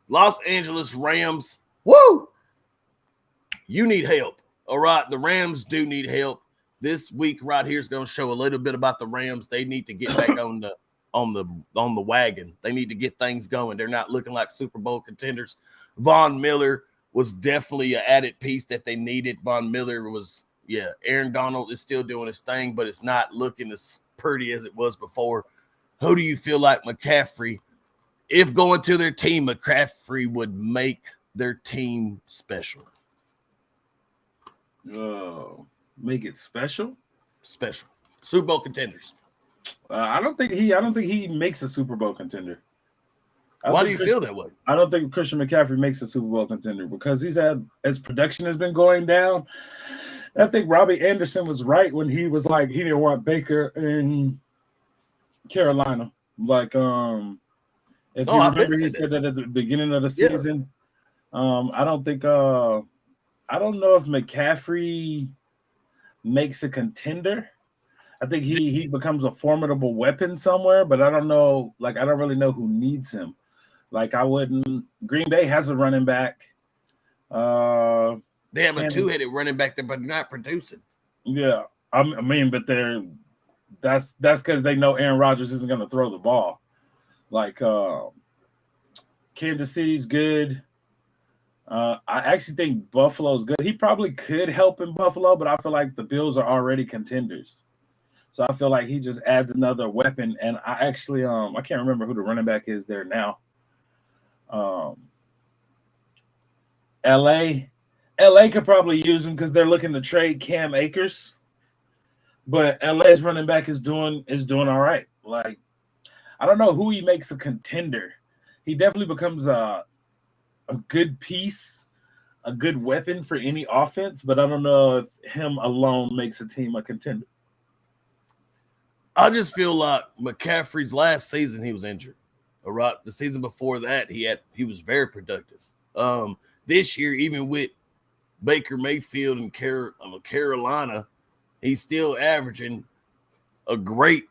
Los Angeles Rams, woo! You need help, all right? The Rams do need help. This week right here is going to show a little bit about the Rams. They need to get back on the wagon. They need to get things going. They're not looking like Super Bowl contenders. Von Miller was definitely an added piece that they needed. Von Miller was, Aaron Donald is still doing his thing, but it's not looking as pretty as it was before. Who do you feel like McCaffrey, if going to their team, McCaffrey would make their team special? Make it special? Special. Super Bowl contenders. I don't think he makes a Super Bowl contender. Why do you feel that way? I don't think Christian McCaffrey makes a Super Bowl contender because his production has been going down. I think Robbie Anderson was right when he was like he didn't want Baker in Carolina. Like, if you remember, he said that at the beginning of the season. I don't know if McCaffrey makes a contender. I think he becomes a formidable weapon somewhere, but I don't know. Like, I don't really know who needs him. Like, I wouldn't. Green Bay has a running back. They have a two-headed running back there, but not producing. Yeah, I mean, but that's because they know Aaron Rodgers isn't going to throw the ball. Like, Kansas City's good. I actually think Buffalo's good. He probably could help in Buffalo, but I feel like the Bills are already contenders. So I feel like he just adds another weapon. And I actually, I can't remember who the running back is there now. LA could probably use him because they're looking to trade Cam Akers. But LA's running back is doing all right. Like, I don't know who he makes a contender. He definitely becomes a good piece, a good weapon for any offense, but I don't know if him alone makes a team a contender. I just feel like McCaffrey's last season he was injured. All right, the season before that he was very productive. This year, even with Baker Mayfield and Carolina, he's still averaging a great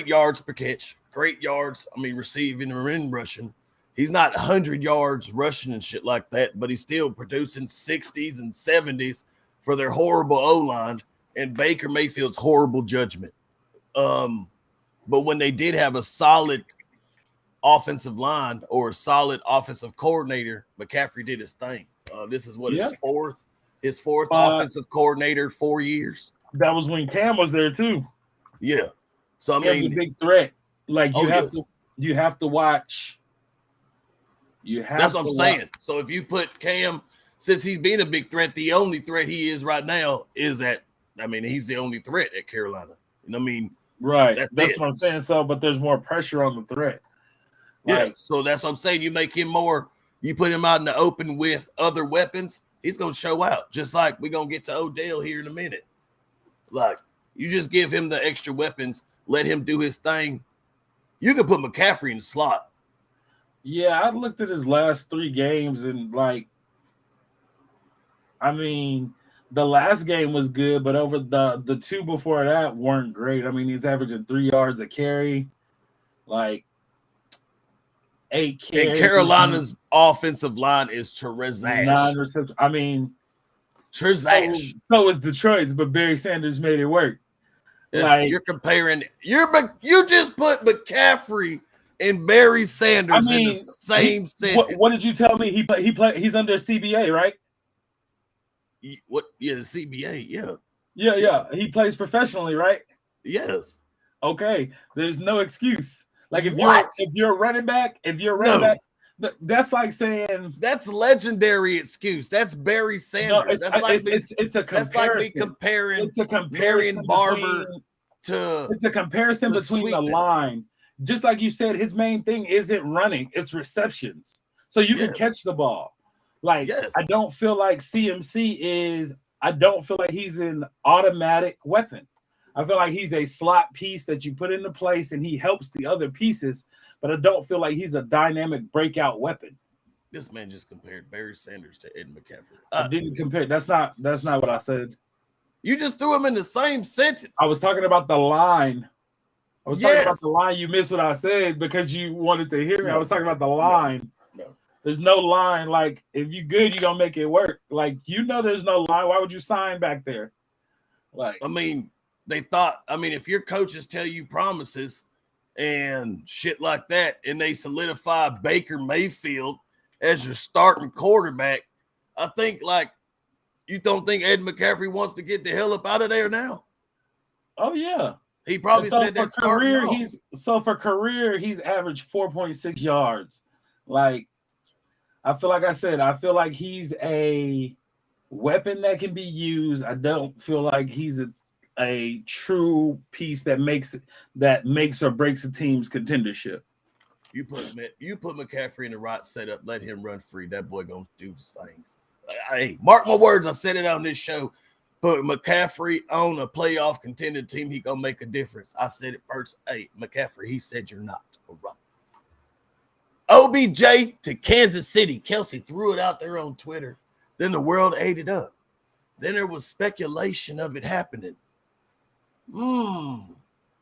yards per catch, great yards. I mean, receiving and rushing. He's not 100 yards rushing and shit like that, but he's still producing 60s and 70s for their horrible O-line and Baker Mayfield's horrible judgment. But when they did have a solid offensive line or a solid offensive coordinator, McCaffrey did his thing. This is what his fourth offensive coordinator, 4 years. That was when Cam was there too. Yeah. So I mean, a big threat. Like you have to watch. You have That's what I'm saying. So if you put Cam, since he's been a big threat, the only threat he is right now is he's the only threat at Carolina. You know what I mean? Right. That's it. what I'm saying. So, but there's more pressure on the threat. Yeah. So that's what I'm saying. You make him more, you put him out in the open with other weapons, he's going to show out. Just like we're going to get to Odell here in a minute. Like, you just give him the extra weapons, let him do his thing. You can put McCaffrey in the slot. Yeah, I looked at his last 3 games and the last game was good, but over the 2 before that weren't great. I mean, he's averaging 3 yards a carry, 8 carries. And Carolina's offensive line is trash. 9 receptions. I mean, trash. So is Detroit's, but Barry Sanders made it work. You're comparing. You just put McCaffrey and Barry Sanders in the same sentence. What did you tell me? He's under CBA, right? What? Yeah, the CBA. Yeah. Yeah. He plays professionally, right? Yes. Okay. There's no excuse. If you're a running back, that's like saying that's legendary excuse. That's Barry Sanders. No, it's a comparison. That's like me comparing. It's a comparison. Marion Barber to. It's a comparison between the line. Just like you said, his main thing isn't running; it's receptions. So you can catch the ball. I don't feel like CMC is. I don't feel like he's an automatic weapon. I feel like he's a slot piece that you put into place and he helps the other pieces, but I don't feel like he's a dynamic breakout weapon. This man just compared Barry Sanders to Ed McCaffrey. I didn't compare. That's not what I said. You just threw him in the same sentence. I was talking about the line. Talking about the line. You missed what I said because you wanted to hear me. I was talking about the line. No. There's no line. If you good, you're going to make it work. There's no line. Why would you sign back there? They thought, if your coaches tell you promises and shit like that, and they solidify Baker Mayfield as your starting quarterback, I think, you don't think Ed McCaffrey wants to get the hell up out of there now? Oh, yeah. He probably said that career. For career, he's averaged 4.6 yards. I feel like he's a weapon that can be used. I don't feel like he's a true piece that makes or breaks a team's contendership. You put McCaffrey in the right setup, let him run free. That boy gonna do things. Hey, mark my words. I said it on this show. Put McCaffrey on a playoff contending team, he gonna make a difference. I said it first. Hey, McCaffrey, he said you're not. All right. OBJ to Kansas City. Calzz threw it out there on Twitter. Then the world ate it up. Then there was speculation of it happening.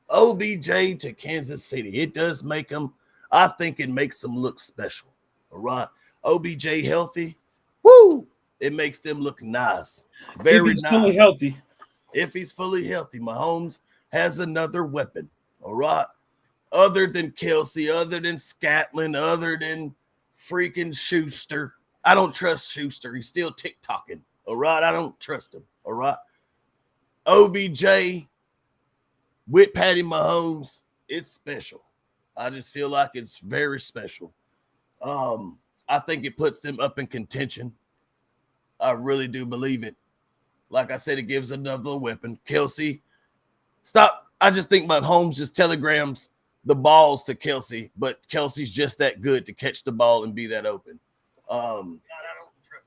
OBJ to Kansas City. It does make them, I think it makes them look special. All right. OBJ healthy. Woo! It makes them look nice. Very nice. Fully healthy. If he's fully healthy, Mahomes has another weapon. All right. Other than Calzz, other than Scatlin, other than freaking Schuster. I don't trust Schuster. He's still TikToking. All right. I don't trust him. All right. OBJ with Patty Mahomes, it's special. I just feel like it's very special. I think it puts them up in contention. I really do believe it. Like I said, it gives another weapon. Calzz, stop. I just think Mahomes just telegrams the balls to Calzz, but Kelsey's just that good to catch the ball and be that open. I don't trust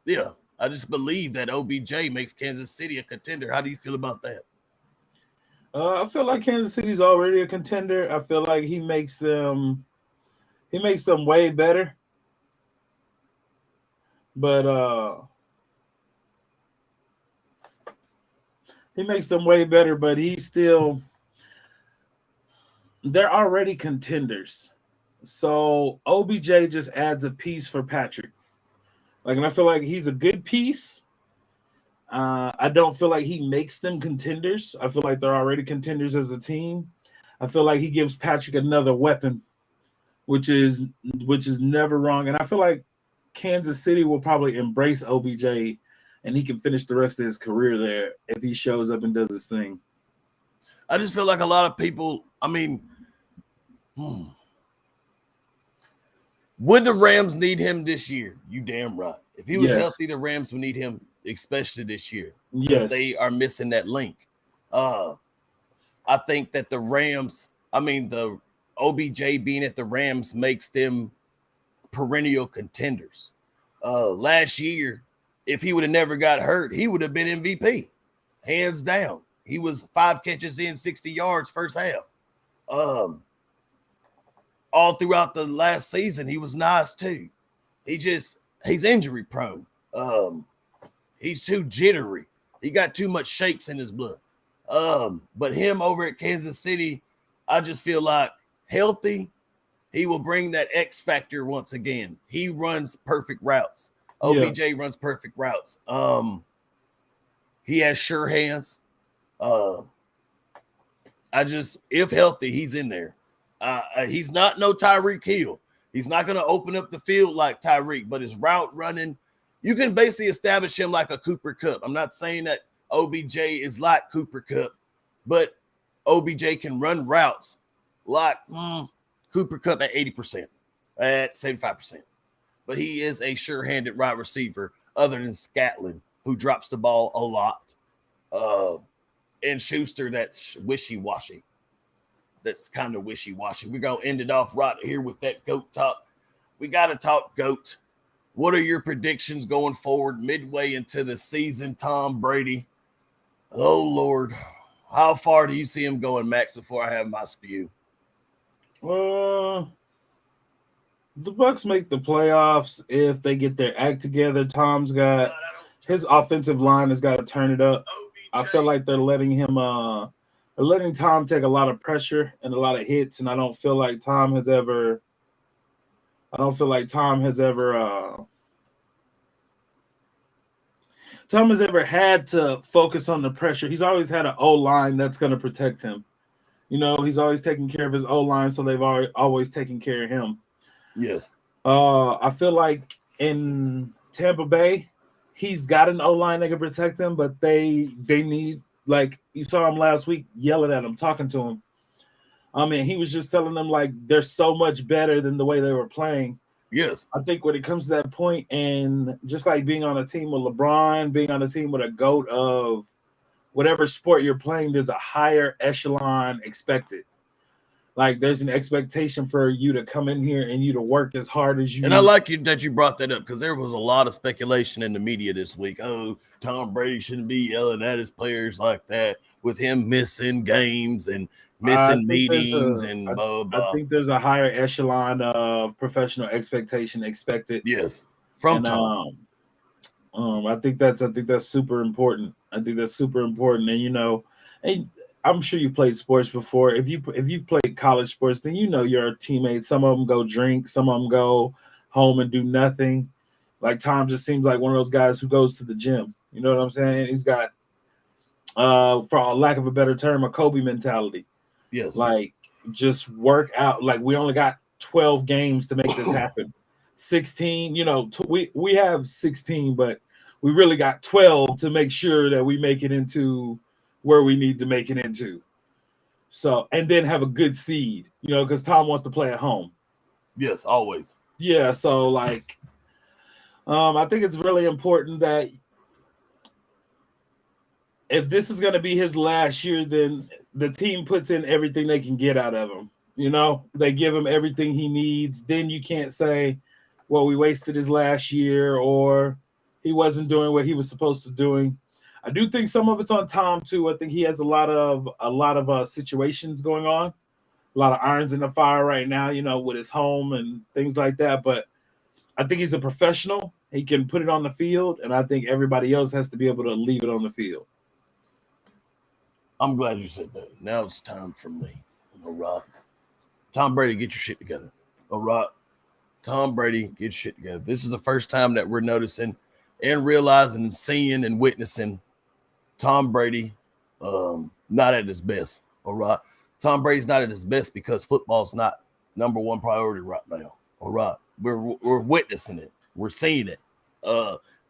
him. Yeah, I just believe that OBJ makes Kansas City a contender. How do you feel about that? I feel like Kansas City's already a contender. I feel like he makes them way better. But he makes them way better, but they're already contenders. So OBJ just adds a piece for Patrick. And I feel like he's a good piece. I don't feel like he makes them contenders. I feel like they're already contenders as a team. I feel like he gives Patrick another weapon, which is never wrong. And I feel like Kansas City will probably embrace OBJ and he can finish the rest of his career there if he shows up and does his thing. I just feel like a lot of people, Would the Rams need him this year? You damn right. If he was Yes. healthy, the Rams would need him, especially this year. Because Yes. they are missing that link. I think that the OBJ being at the Rams makes them perennial contenders. Last year, if he would have never got hurt, he would have been MVP, hands down. He was 5 catches in, 60 yards first half. All throughout the last season, he was nice too. He's injury prone. He's too jittery. He got too much shakes in his blood. But him over at Kansas City, I just feel like healthy, he will bring that X factor once again. He runs perfect routes. OBJ runs perfect routes. He has sure hands. If healthy, he's in there. He's not no Tyreek Hill. He's not going to open up the field like Tyreek, but his route running, you can basically establish him like a Cooper Kupp. I'm not saying that OBJ is like Cooper Kupp, but OBJ can run routes like Cooper Kupp at 80%, at 75%. But he is a sure-handed wide receiver other than Scatlin, who drops the ball a lot. And Schuster, that's wishy-washy. That's kind of wishy-washy. We're going to end it off right here with that GOAT talk. We got to talk GOAT. What are your predictions going forward midway into the season, Tom Brady? Oh, Lord. How far do you see him going, Max, before I have my spew? The Bucs make the playoffs if they get their act together. Tom's got his offensive line has got to turn it up. I feel like they're letting Tom take a lot of pressure and a lot of hits, and I don't feel like Tom has ever had to focus on the pressure. He's always had an O-line that's going to protect him. You know, he's always taking care of his O-line, so they've always taken care of him. Yes. I feel like in Tampa Bay, he's got an O-line that can protect him, but they need, like you saw him last week yelling at him, talking to him. I mean, he was just telling them, like, they're so much better than the way they were playing. Yes. I think when it comes to that point, and just like being on a team with LeBron, being on a team with a GOAT of whatever sport you're playing, there's a higher echelon expected. Like, there's an expectation for you to come in here and you to work as hard as you. And I like that you brought that up because there was a lot of speculation in the media this week. Oh, Tom Brady shouldn't be yelling at his players like that with him missing games and missing meetings and blah, blah. I think there's a higher echelon of professional expectation expected. Yes, from Tom. I think that's super important. I think that's super important. And, you know, and I'm sure you've played sports before. If you've played college sports, then you know your teammates. Some of them go drink, some of them go home and do nothing. Like Tom just seems like one of those guys who goes to the gym. You know what I'm saying? He's got, for a lack of a better term, a Kobe mentality. Yes. Like, just work out. Like, we only got 12 games to make this happen. 16, you know, we have 16, but we really got 12 to make sure that we make it into where we need to make it into. So, and then have a good seed, you know, because Tom wants to play at home. Yes, always. Yeah, so, like, I think it's really important that if this is going to be his last year, then the team puts in everything they can get out of him. You know, they give him everything he needs. Then you can't say, well, we wasted his last year or he wasn't doing what he was supposed to doing. I do think some of it's on Tom too. I think he has a lot of situations going on, a lot of irons in the fire right now, you know, with his home and things like that. But I think he's a professional. He can put it on the field, and I think everybody else has to be able to leave it on the field. I'm glad you said that. Now it's time for me. All right. Tom Brady, get your shit together. All right. Tom Brady, get your shit together. This is the first time that we're noticing and realizing and seeing and witnessing Tom Brady not at his best. All right. Tom Brady's not at his best because football's not number one priority right now. All right. We're witnessing it. We're seeing it.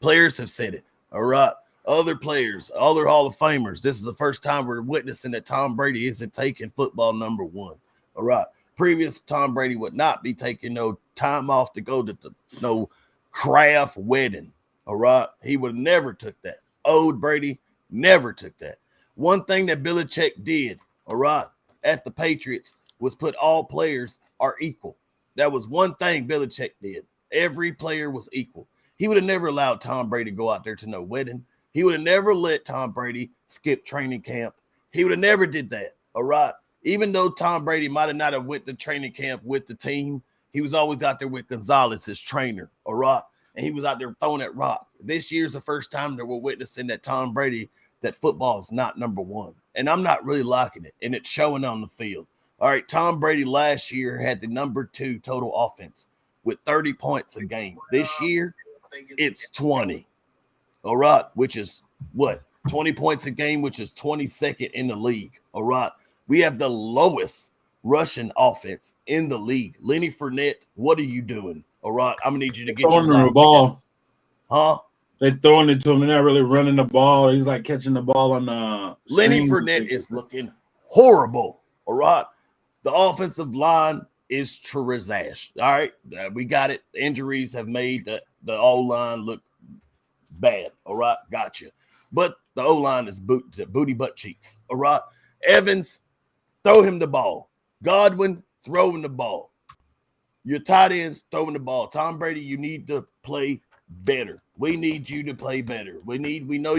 Players have said it. All right. Other players, other Hall of Famers. This is the first time we're witnessing that Tom Brady isn't taking football number one. All right. previous Tom Brady would not be taking no time off to go to no craft wedding. All right. He would have never took that. Old Brady never took that. One thing that Belichick did, all right, at the Patriots was put all players are equal. That was one thing Belichick did. Every player was equal. He would have never allowed Tom Brady to go out there to no wedding. He would have never let Tom Brady skip training camp. He would have never did that, all right? Even though Tom Brady might have not have went to training camp with the team, he was always out there with Gonzalez, his trainer, all right? And he was out there throwing that rock. This year's the first time that we're witnessing that Tom Brady, that football is not number one. And I'm not really liking it, and it's showing on the field. All right, Tom Brady last year had the number 2 total offense with 30 points a game. This year, it's 20, all right, which is what? 20 points a game, which is 22nd in the league, all right? We have the lowest rushing offense in the league. Lenny Fournette, what are you doing? All right, I'm gonna need you to get your the ball. Huh? They're throwing it to him. They're not really running the ball. He's like catching the ball on the Lenny Fournette is looking horrible. All right, the offensive line is trash. All right, we got it. The injuries have made the O-line look bad. All right, gotcha. But the O-line is booty butt cheeks. All right, Evans, throw him the ball. Godwin, throw him the ball. Your tight ends throwing the ball. Tom Brady, you need to play better. We need you to play better. We know you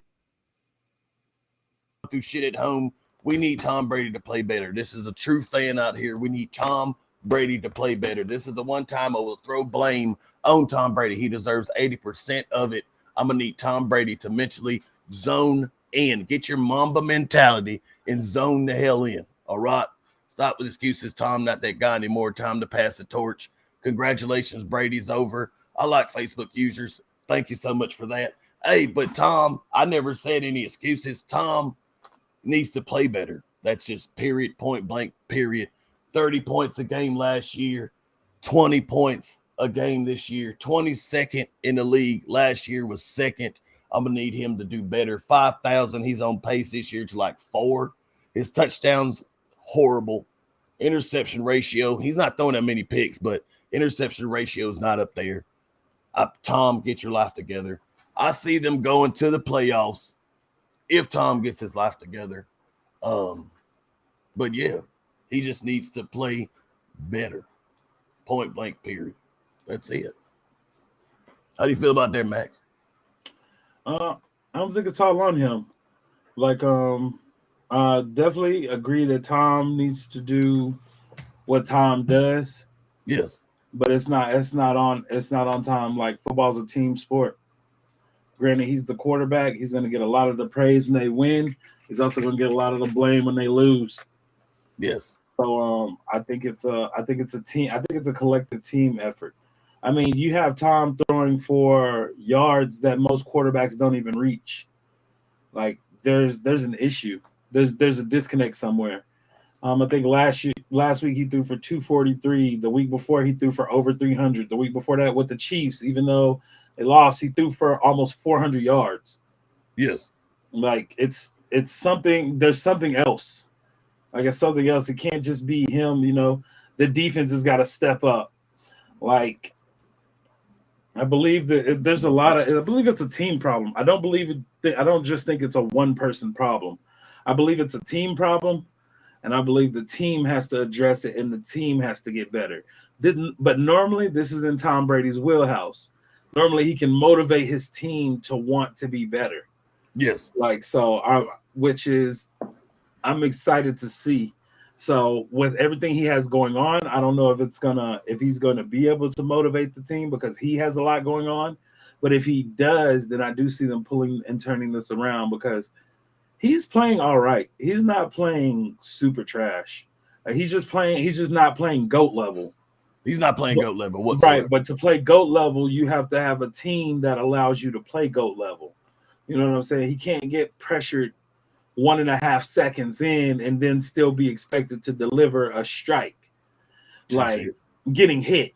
do shit at home. We need Tom Brady to play better. This is a true fan out here. We need Tom Brady to play better. This is the one time I will throw blame on Tom Brady. He deserves 80% of it. I'm going to need Tom Brady to mentally zone in. Get your Mamba mentality and zone the hell in. All right? Stop with excuses. Tom, not that guy anymore. Time to pass the torch. Congratulations, Brady's over. I like Facebook users. Thank you so much for that. Hey, but Tom, I never said any excuses. Tom needs to play better. That's just period, point blank, period. 30 points a game last year, 20 points a game this year, 22nd in the league. Last year was second. I'm going to need him to do better. 5,000. He's on pace this year to like 4. His touchdowns, horrible. Interception ratio, he's not throwing that many picks, but interception ratio is not up there. Tom, get your life together. I see them going to the playoffs if Tom gets his life together. But yeah, he just needs to play better. Point blank, period. That's it. How do you feel about that, Max? I don't think it's all on him. Like, definitely agree that Tom needs to do what Tom does. Yes. But it's not on Tom. Like, football's a team sport. Granted, he's the quarterback. He's going to get a lot of the praise when they win. He's also going to get a lot of the blame when they lose. Yes. So I think it's a team. I think it's a collective team effort. I mean, you have Tom throwing for yards that most quarterbacks don't even reach. Like, there's an issue. There's a disconnect somewhere. I think last week he threw for 243. The week before he threw for over 300. The week before that with the Chiefs, even though they lost, he threw for almost 400 yards. Yes. Like, it's something. There's something else. Like, it's something else. It can't just be him. You know, the defense has got to step up. Like, I believe that there's a lot of. I believe it's a team problem. I don't just think it's a one-person problem. I believe it's a team problem, and I believe the team has to address it, and the team has to get better. But normally, this is in Tom Brady's wheelhouse. Normally, he can motivate his team to want to be better. Yes. Like, so, I'm excited to see. So, with everything he has going on, I don't know if he's gonna be able to motivate the team because he has a lot going on. But if he does, then I do see them pulling and turning this around because he's playing all right. He's not playing super trash. Like, he's just not playing GOAT level. He's not playing GOAT level whatsoever. Right, but to play GOAT level, you have to have a team that allows you to play GOAT level. You know what I'm saying? He can't get pressured 1.5 seconds in and then still be expected to deliver a strike, like getting hit.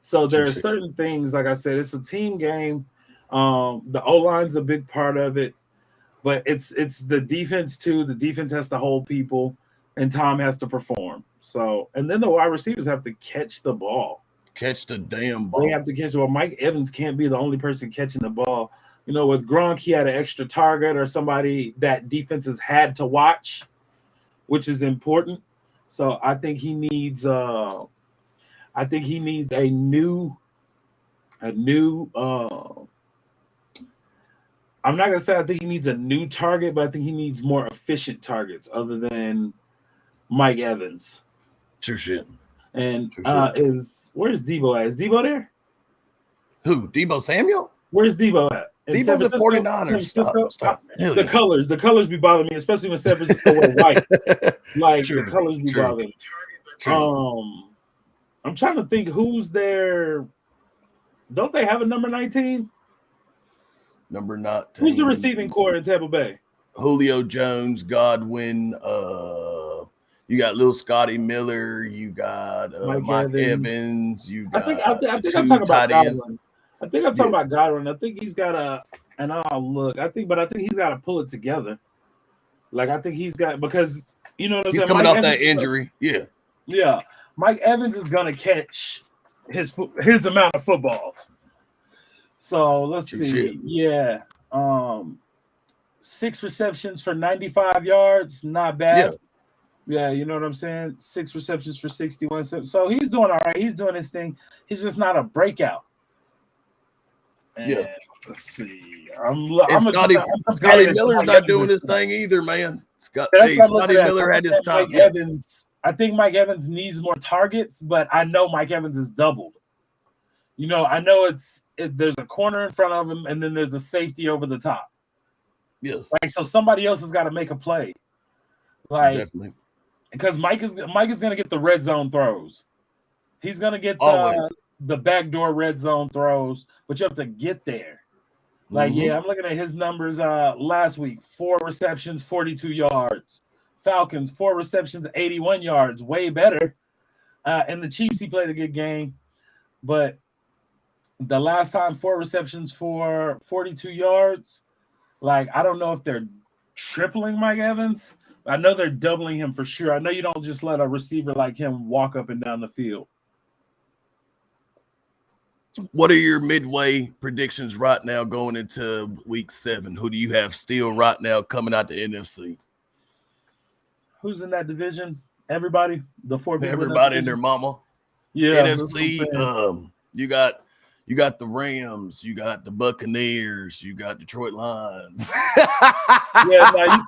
So there are certain things, like I said, it's a team game. The O-line's a big part of it, but it's the defense too. The defense has to hold people, and Tom has to perform. So, and then the wide receivers have to catch the ball. Catch the damn ball. They have to catch the ball. Mike Evans can't be the only person catching the ball. You know, with Gronk, he had an extra target or somebody that defenses had to watch, which is important. So I think he needs a new I'm not gonna say I think he needs a new target, but I think he needs more efficient targets other than Mike Evans. True shit. And where's Debo at? Is Debo there? Who? Debo Samuel? Where's Debo at? Debo's at 49ers. Stop. The colors be bothering me, especially when San Francisco wear white. Like the colors be bothering me. I'm trying to think who's there. Don't they have a number 19? Number 19. Who's the receiving core in Tampa Bay? Julio Jones, Godwin. You got little Scotty Miller. You got Mike Evans. You got I think I'm talking about Godwin. I think I'm talking about Godwin. I think he's got and I'll look. I think he's got to pull it together. Like I think he's got because you know what I'm saying. He's coming off that injury. Yeah. Mike Evans is gonna catch his amount of footballs. So let's see. Yeah. 6 receptions for 95 yards, not bad. Yeah, you know what I'm saying? 6 receptions for 61. So he's doing all right. He's doing his thing. He's just not a breakout. And let's see. Scotty Miller's not doing his thing either, man. Scotty Miller had his time. I think Mike Evans needs more targets, but I know Mike Evans is doubled. You know, I know there's a corner in front of him, and then there's a safety over the top. Yes. Like so, somebody else has got to make a play. Like definitely. Because Mike is going to get the red zone throws. He's going to get the backdoor red zone throws, but you have to get there. Like, I'm looking at his numbers last week. 4 receptions, 42 yards. Falcons, 4 receptions, 81 yards. Way better. And the Chiefs, he played a good game. But the last time, 4 receptions for 42 yards. Like, I don't know if they're tripling Mike Evans. I know they're doubling him for sure. I know you don't just let a receiver like him walk up and down the field. What are your midway predictions right now going into week 7? Who do you have still right now coming out the NFC? Who's in that division? Everybody? The 4 people. Everybody and their mama. Yeah. NFC, you got the Rams, you got the Buccaneers, you got Detroit Lions. You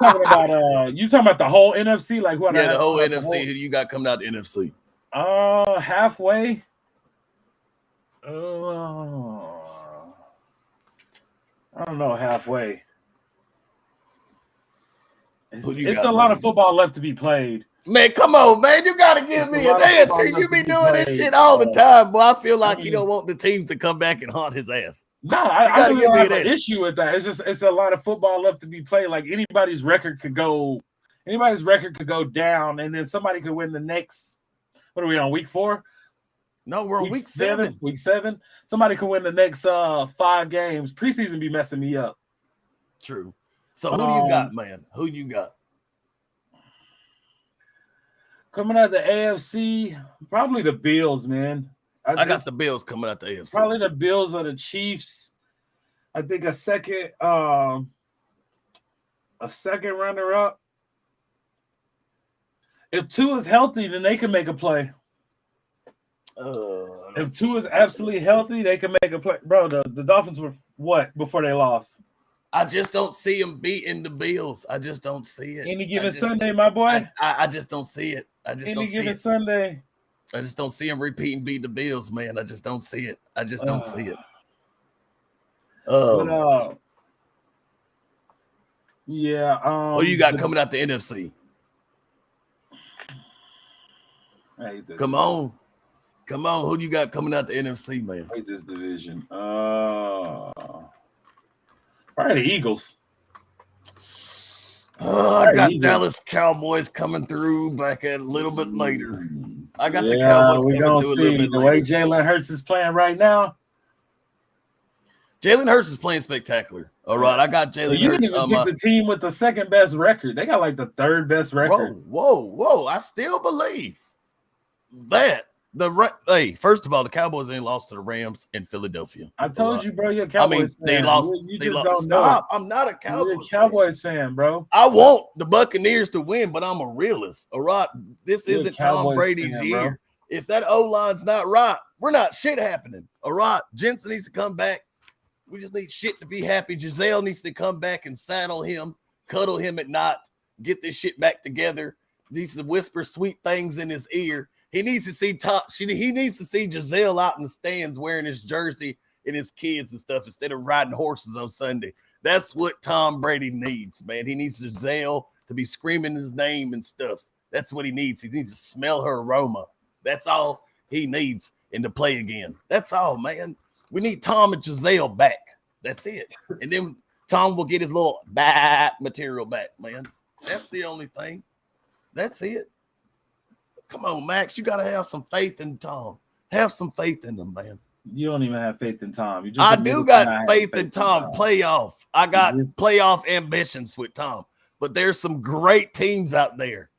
talking about the whole NFC? Like what? Yeah, the whole NFC. Who you got coming out the NFC? Halfway. I don't know, halfway. It's a lot of football left to be played. Man, come on, man. You got to give me an answer. You be doing this shit all the time, boy. I feel like you don't want the teams to come back and haunt his ass. No, I don't have an issue with that. It's a lot of football left to be played. Like anybody's record could go down, and then somebody could win the next. What are we on, week 4? No, we're on week 7. Week 7. Somebody could win the next 5 games. Preseason be messing me up. True. So who do you got, man? Who you got? Coming out the AFC, probably the Bills, man. I got the Bills coming out the AFC. Probably the Bills or the Chiefs. I think a second runner-up. If Tua is healthy, then they can make a play. If Tua is absolutely healthy, they can make a play. Bro, the Dolphins were what before they lost? I just don't see them beating the Bills. I just don't see it. Any given Sunday, my boy. I just don't see it. Any given Sunday. I just don't see them beating the Bills, man. I just don't see it. I just don't see it. What do you got coming out the NFC? Come on. Who do you got coming out the NFC, man? I hate this division. Probably the Eagles. I got Dallas Cowboys coming through back a little bit later. I got the Cowboys coming through a little bit later. The way Jalen Hurts is playing right now. Jalen Hurts is playing spectacular. All right, I got Jalen Hurts. You didn't even pick the team with the second best record. They got like the 3rd best record. Whoa. I still believe. Hey, first of all, the Cowboys ain't lost to the Rams in Philadelphia. I told you, bro. You're a Cowboys fan. They lost. You they just lost. don't know. Stop. I'm not a Cowboys. You're a Cowboys fan, bro. I want the Buccaneers to win, but I'm a realist. All right, this isn't Tom Brady's year. Bro. If that O-line's not right, we're not shit happening. All right, Jensen needs to come back. We just need shit to be happy. Giselle needs to come back and saddle him, cuddle him at night, get this shit back together. Needs to whisper sweet things in his ear. He needs to see he needs to see Giselle out in the stands wearing his jersey and his kids and stuff instead of riding horses on Sunday. That's what Tom Brady needs, man. He needs Giselle to be screaming his name and stuff. That's what he needs. He needs to smell her aroma. That's all he needs and to play again. That's all, man. We need Tom and Giselle back. That's it. And then Tom will get his little bad material back, man. That's the only thing. That's it. Come on, Max. You got to have some faith in Tom. Have some faith in him, man. You don't even have faith in Tom. I do got faith in Tom. Playoff. I got playoff ambitions with Tom. But there's some great teams out there.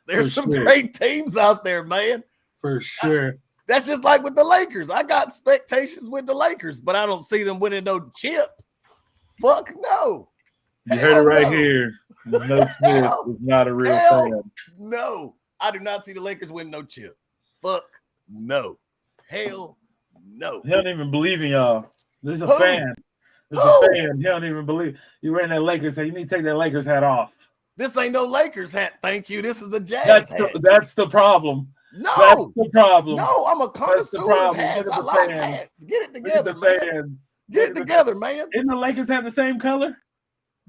There's some great teams out there, man. For sure. That's just like with the Lakers. I got expectations with the Lakers, but I don't see them winning no chip. Fuck no. You heard it right here. No Smith is not a real fan. No. I do not see the Lakers win no chip. Fuck no. Hell no. He don't even believe in y'all. This is a fan. This is a fan. He don't even believe. You wearing that Lakers hat. You need to take that Lakers hat off. This ain't no Lakers hat. Thank you. This is a Jazz hat. That's the problem. No. That's the problem. No, I'm a connoisseur of hats. I like hats. Get it together, man. Get it together, man. Isn't the Lakers have the same color?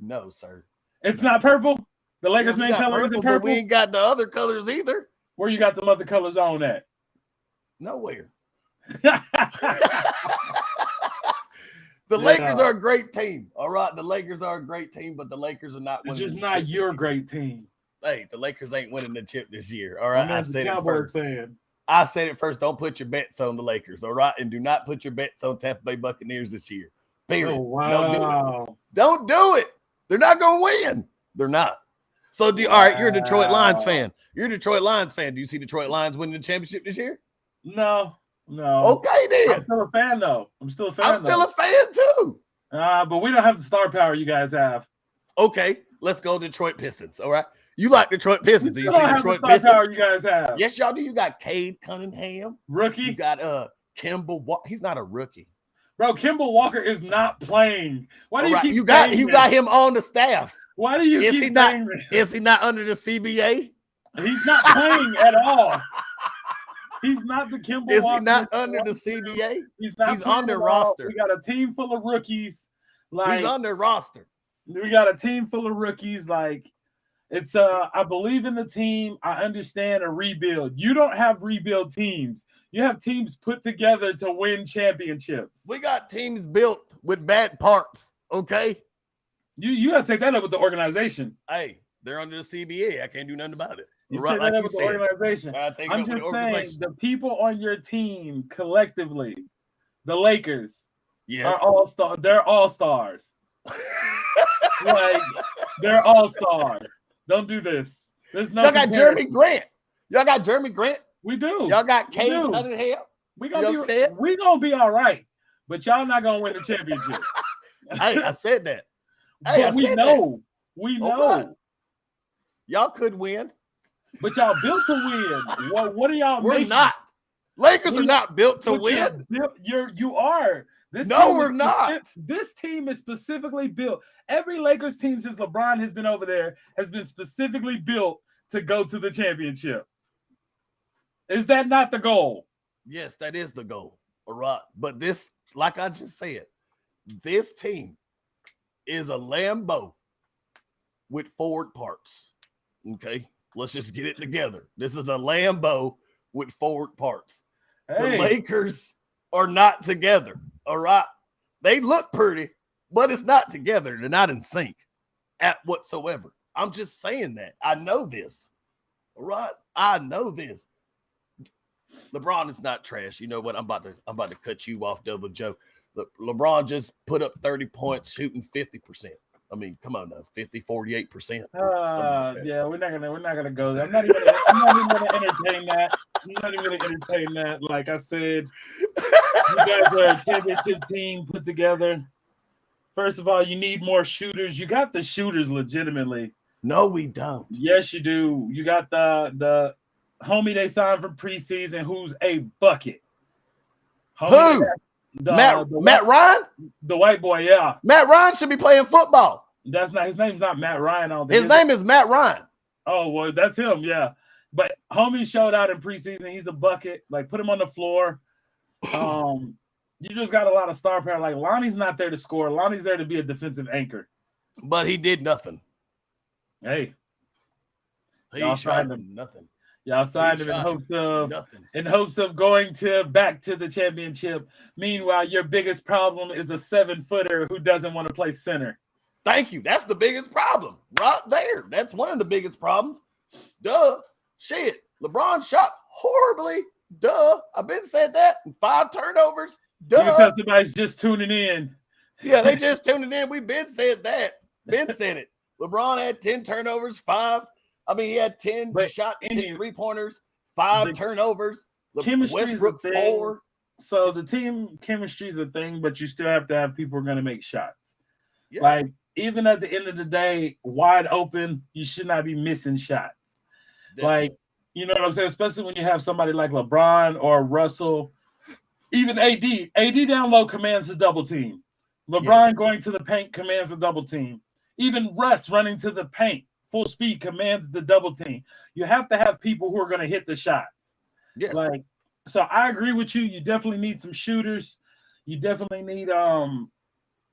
No, sir. It's not purple? The Lakers' main color isn't purple? But we ain't got the other colors either. Where you got the other colors on at? Nowhere. The Lakers are a great team. All right. The Lakers are a great team, but the Lakers are not winning. It's just not your great team. Hey, the Lakers ain't winning the chip this year. All right. I said it first. Fan. I said it first. Don't put your bets on the Lakers. All right. And do not put your bets on Tampa Bay Buccaneers this year. Period. Oh, wow. Don't do it. They're not going to win. They're not. So, all right, you're a Detroit Lions fan. You're a Detroit Lions fan. Do you see Detroit Lions winning the championship this year? No. Okay, then. I'm still a fan, though. I'm still a fan, too. But we don't have the star power you guys have. Okay, let's go Detroit Pistons, all right? You like Detroit Pistons. You don't have the star power you guys have. Yes, y'all do. You got Cade Cunningham. Rookie. You got Kimball Walker. He's not a rookie. Bro, Kimball Walker is not playing. Why do you keep you got him on the staff. Why do you keep saying this? Is he not under the CBA? He's not playing at all. He's not the Kimball Walker. Is he not under the CBA? He's on their roster. We got a team full of rookies. He's on their roster. We got a team full of rookies. It's I believe in the team. I understand a rebuild. You don't have rebuild teams. You have teams put together to win championships. We got teams built with bad parts, okay? You got to take that up with the organization. Hey, they're under the CBA. I can't do nothing about it. You take that up with the organization. I'm just saying, the people on your team collectively, the Lakers, are all-stars. They're all-stars. They're all-stars. Don't do this. There's no. Y'all got Jeremy Grant. Y'all got Jeremy Grant. We do. Y'all got Cade Cunningham. We gonna be all right, but y'all not gonna win the championship. Hey, I said that. But we know. We know. Y'all could win. But y'all built to win. What are y'all We're making? not. Lakers are not built to win. You are. We're not. This team is specifically built. Every Lakers team since LeBron has been over there has been specifically built to go to the championship. Is that not the goal? Yes, that is the goal. All right. But this, like I just said, this team is a Lambo with forward parts. Okay. Let's just get it together. This is a Lambo with forward parts. Hey. The Lakers are not together. All right. They look pretty, but it's not together. They're not in sync at whatsoever. I'm just saying that. I know this. All right. I know this. LeBron is not trash. You know what? I'm about to cut you off, Double Joe. LeBron just put up 30 points, shooting 50%. I mean, come on now, 48%. Yeah, we're not gonna go there. I'm not even gonna entertain that. I'm not even gonna entertain that. Like I said, you guys are a championship team put together. First of all, you need more shooters. You got the shooters legitimately. No, we don't. Yes, you do. You got the homie they signed from preseason who's a bucket. Homie, Who? Matt Ryan? The white boy, yeah. Matt Ryan should be playing football. That's not his name's not Matt Ryan. I don't think his name is Matt Ryan. Oh, well, that's him, yeah. But homie showed out in preseason. He's a bucket. Like, put him on the floor. You just got a lot of star power. Like, Lonnie's not there to score. Lonnie's there to be a defensive anchor. But he did nothing. Hey. He shot nothing. Y'all signed him in hopes of going back to the championship. Meanwhile, your biggest problem is a 7-footer who doesn't want to play center. Thank you. That's the biggest problem right there. That's one of the biggest problems. Duh. Shit. LeBron shot horribly. Duh. I've been said that. 5 turnovers. Duh. You can tell somebody's just tuning in. Yeah, they just tuning in. We've been said that. Been said it. LeBron had 10 turnovers, 5. I mean, he had 10 shot 10 3-pointers, 5 turnovers. Chemistry's Westbrook a thing. 4. So the team chemistry is a thing, but you still have to have people who are going to make shots. Yeah. Like, even at the end of the day, wide open, you should not be missing shots. Definitely. Like, you know what I'm saying? Especially when you have somebody like LeBron or Russell, even AD. AD down low commands the double team. LeBron going to the paint commands the double team. Even Russ running to the paint, full speed, commands the double team. You have to have people who are going to hit the shots. Yes. Like, so I agree with you. You definitely need some shooters. You definitely need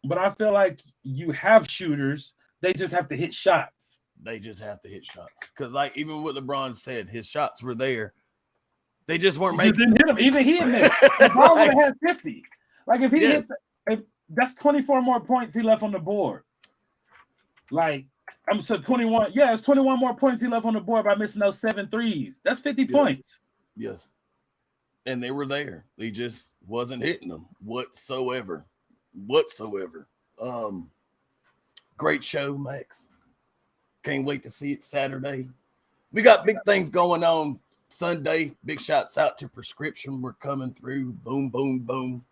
but I feel like you have shooters. They just have to hit shots. They just have to hit shots. Because, like, even what LeBron said, his shots were there. They just weren't making didn't hit them. Even he admitted LeBron would have had 50. Like, if he hits, that's 24 more points he left on the board. Like, I'm so 21. Yeah, it's 21 more points he left on the board by missing those 7 threes. That's 50 points. Yes. And they were there. He just wasn't hitting them whatsoever. Great show, Maxx. Can't wait to see it Saturday. We got big things going on Sunday. Big shots out to Prescription. We're coming through. Boom, boom, boom.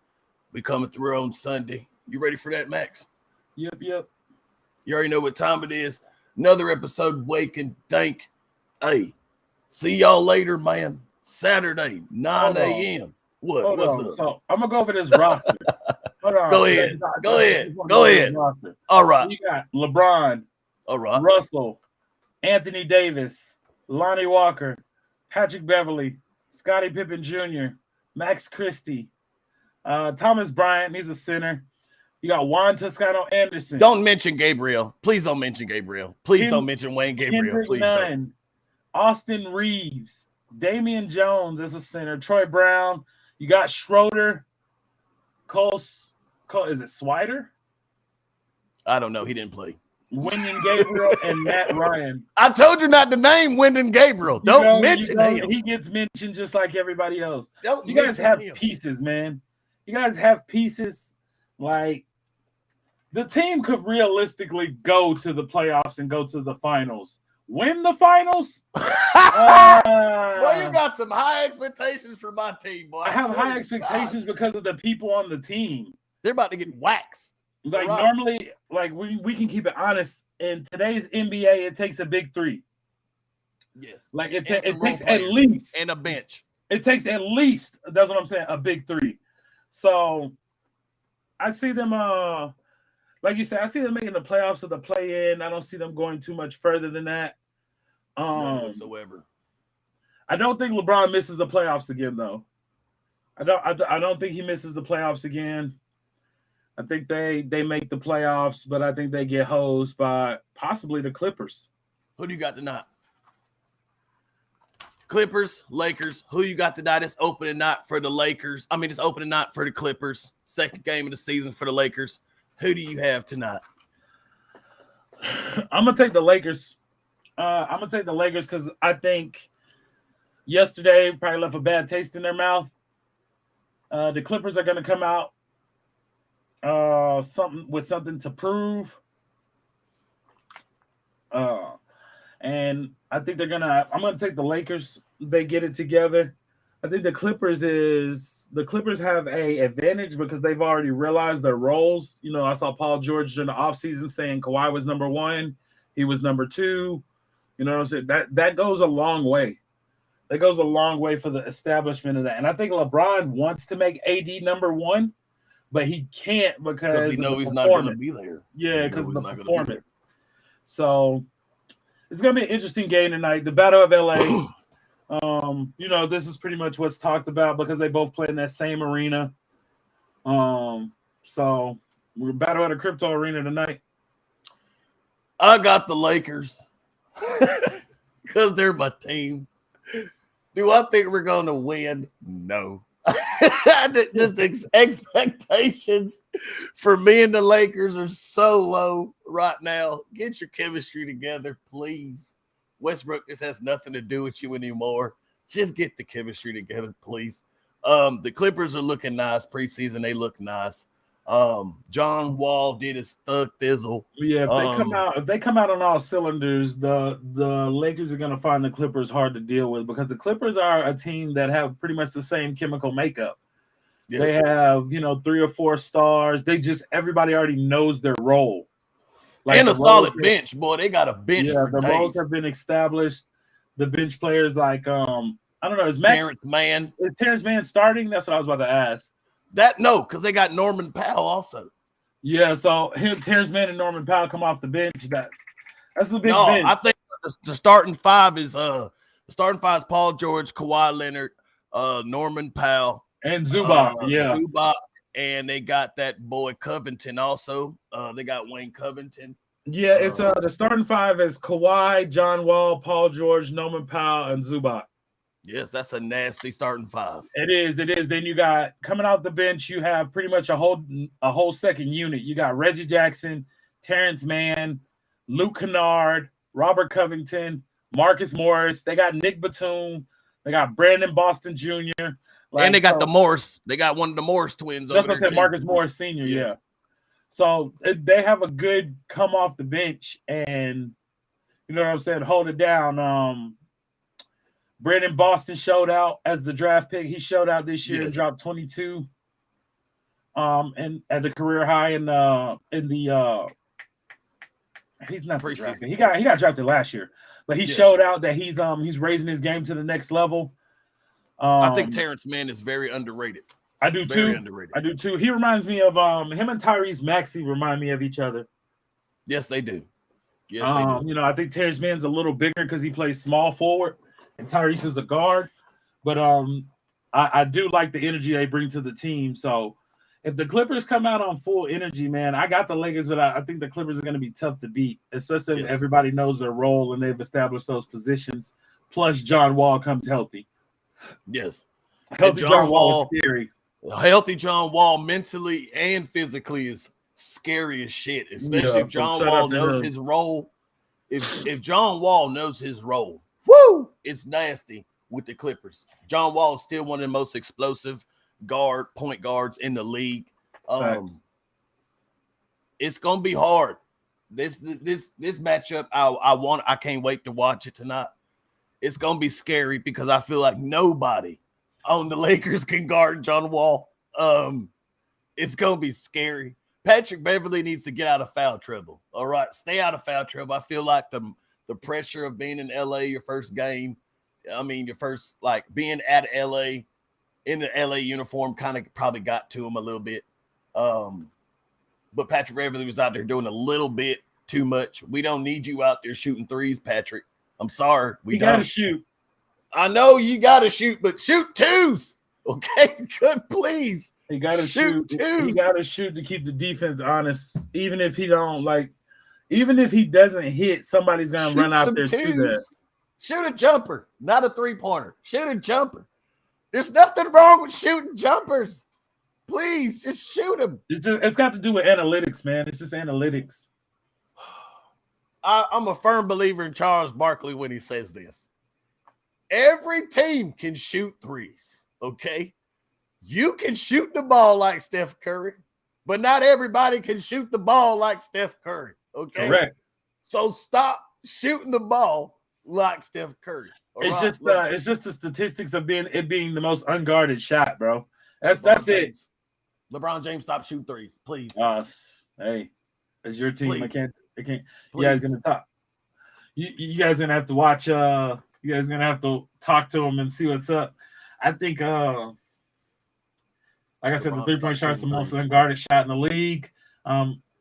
We coming through on Sunday. You ready for that, Maxx? Yep. You already know what time it is. Another episode, Wake and Dank. Hey, see y'all later, man. Saturday, 9 a.m. What's up? So I'm going to go over this roster. Hold on. Go ahead. All right. You got LeBron. All right. Russell. Anthony Davis. Lonnie Walker. Patrick Beverly. Scottie Pippen Jr. Max Christie. Thomas Bryant. He's a center. You got Juan Toscano Anderson. Don't mention Gabriel. Please don't mention Gabriel. Please don't mention Wayne Gabriel. Kendrick Please Nunn, don't. Austin Reeves. Damian Jones as a center. Troy Brown. You got Schroeder. Cole, is it Swider? I don't know. He didn't play. Wyndon Gabriel and Matt Ryan. I told you not to name Wyndon Gabriel. Don't mention him. He gets mentioned just like everybody else. You guys have pieces, man. You guys have pieces. Like, the team could realistically go to the playoffs and go to the finals. Win the finals? Well, you got some high expectations for my team, boy. I have high expectations because of the people on the team. They're about to get waxed. Like, normally, like, we can keep it honest. In today's NBA, it takes a big 3. Yes. Like, it takes at least. And a bench. It takes at least, that's what I'm saying, a big 3. So, I see them, like you said, I see them making the playoffs or the play-in. I don't see them going too much further than that. None whatsoever. I don't think LeBron misses the playoffs again, though. I don't think he misses the playoffs again. I think they make the playoffs, but I think they get hosed by possibly the Clippers. Who do you got tonight? Clippers, Lakers. Who you got tonight? It's opening night for the Lakers. I mean, it's opening night for the Clippers. Second game of the season for the Lakers. Who do you have tonight? I'm going to take the Lakers. I'm going to take the Lakers because I think yesterday probably left a bad taste in their mouth. The Clippers are going to come out something to prove. And I think I'm gonna take the Lakers. They get it together. I think the Clippers have a advantage because they've already realized their roles. You know, I saw Paul George during the offseason saying Kawhi was number 1, he was number 2. You know what I'm saying? That goes a long way. That goes a long way for the establishment of that. And I think LeBron wants to make AD number 1, but he can't because he knows he's not going to be there. Yeah, because of the performance. So it's going to be an interesting game tonight. The Battle of LA. You know, this is pretty much what's talked about because they both play in that same arena. So we're battle at a crypto arena tonight. I got the Lakers because they're my team. Do I think we're going to win? No. Just expectations for me and the Lakers are so low right now. Get your chemistry together, please. Westbrook, this has nothing to do with you anymore. Just get the chemistry together, please. The Clippers are looking nice. Preseason, they look nice. John Wall did his thug thizzle. Yeah, if they come out on all cylinders, the Lakers are going to find the Clippers hard to deal with because the Clippers are a team that have pretty much the same chemical makeup. Yes. They have, 3 or 4 stars. Everybody already knows their role. And a solid bench, boy. They got a bench for the days. roles have been established. The bench players I don't know, is Maxx Terrence Mann. Is Terrence Mann starting? That's what I was about to ask. No, because they got Norman Powell also. Yeah, so Terrence Mann and Norman Powell come off the bench. That's a big bench. I think the starting five is Paul George, Kawhi Leonard, Norman Powell, and Zubac. Zubac, and they got that boy Covington also. They got Wayne Covington. Yeah, it's the starting 5 is Kawhi, John Wall, Paul George, Norman Powell, and Zubac. Yes, that's a nasty starting 5. It is. Then you got coming off the bench, you have pretty much a whole second unit. You got Reggie Jackson, Terrence Mann, Luke Kennard, Robert Covington, Marcus Morris. They got Nick Batum. They got Brandon Boston Jr. And they got the Morris. They got one of the Morris twins. That's what I said, Marcus Morris Sr. Yeah. So they have a good come off the bench and, you know what I'm saying, hold it down. Brandon Boston showed out as the draft pick. He showed out this year and dropped 22 and at the career high in the he's not drafted. He got drafted last year, but he showed out that he's raising his game to the next level. I think Terrence Mann is very underrated. I do too. He reminds me of him and Tyrese Maxey remind me of each other. Yes, they do. Yes, they do. I think Terrence Mann's a little bigger because he plays small forward and Tyrese is a guard. But I do like the energy they bring to the team. So if the Clippers come out on full energy, man, I got the Lakers, but I think the Clippers are going to be tough to beat, especially if everybody knows their role and they've established those positions. Plus, John Wall comes healthy. Yes. Healthy John Wall is scary. Healthy John Wall mentally and physically is scary as shit, especially if John Wall knows his role. If John Wall knows his role, it's nasty with the Clippers. John Wall is still one of the most explosive point guards in the league. It's gonna be hard. This matchup, I can't wait to watch it tonight. It's gonna be scary because I feel like nobody on the Lakers can guard John Wall. It's gonna be scary. Patrick Beverley needs to get out of foul trouble. All right, stay out of foul trouble. I feel like the pressure of being in LA, your first game. I mean, your first being at LA in the LA uniform kind of probably got to him a little bit. But Patrick Beverley was out there doing a little bit too much. We don't need you out there shooting threes, Patrick. I'm sorry. We gotta shoot. I know you got to shoot, but shoot twos. Okay, good, please. He got to shoot twos. He got to shoot to keep the defense honest. Even if he doesn't hit, somebody's going to run out there to that. Shoot a jumper, not a three-pointer. Shoot a jumper. There's nothing wrong with shooting jumpers. Please, just shoot them. It's got to do with analytics, man. It's just analytics. I'm a firm believer in Charles Barkley when he says this. Every team can shoot threes, okay? You can shoot the ball like Steph Curry, but not everybody can shoot the ball like Steph Curry, okay? Correct. So stop shooting the ball like Steph Curry. It's just the statistics of it being the most unguarded shot, bro. That's it. LeBron James, stop shooting threes, please. Hey, it's your team. Please. I can't. Please. You guys gonna talk. You guys gonna have to watch. You guys gonna have to talk to him and see what's up. I think, like I said, the 3-point shot is the most unguarded shot in the league.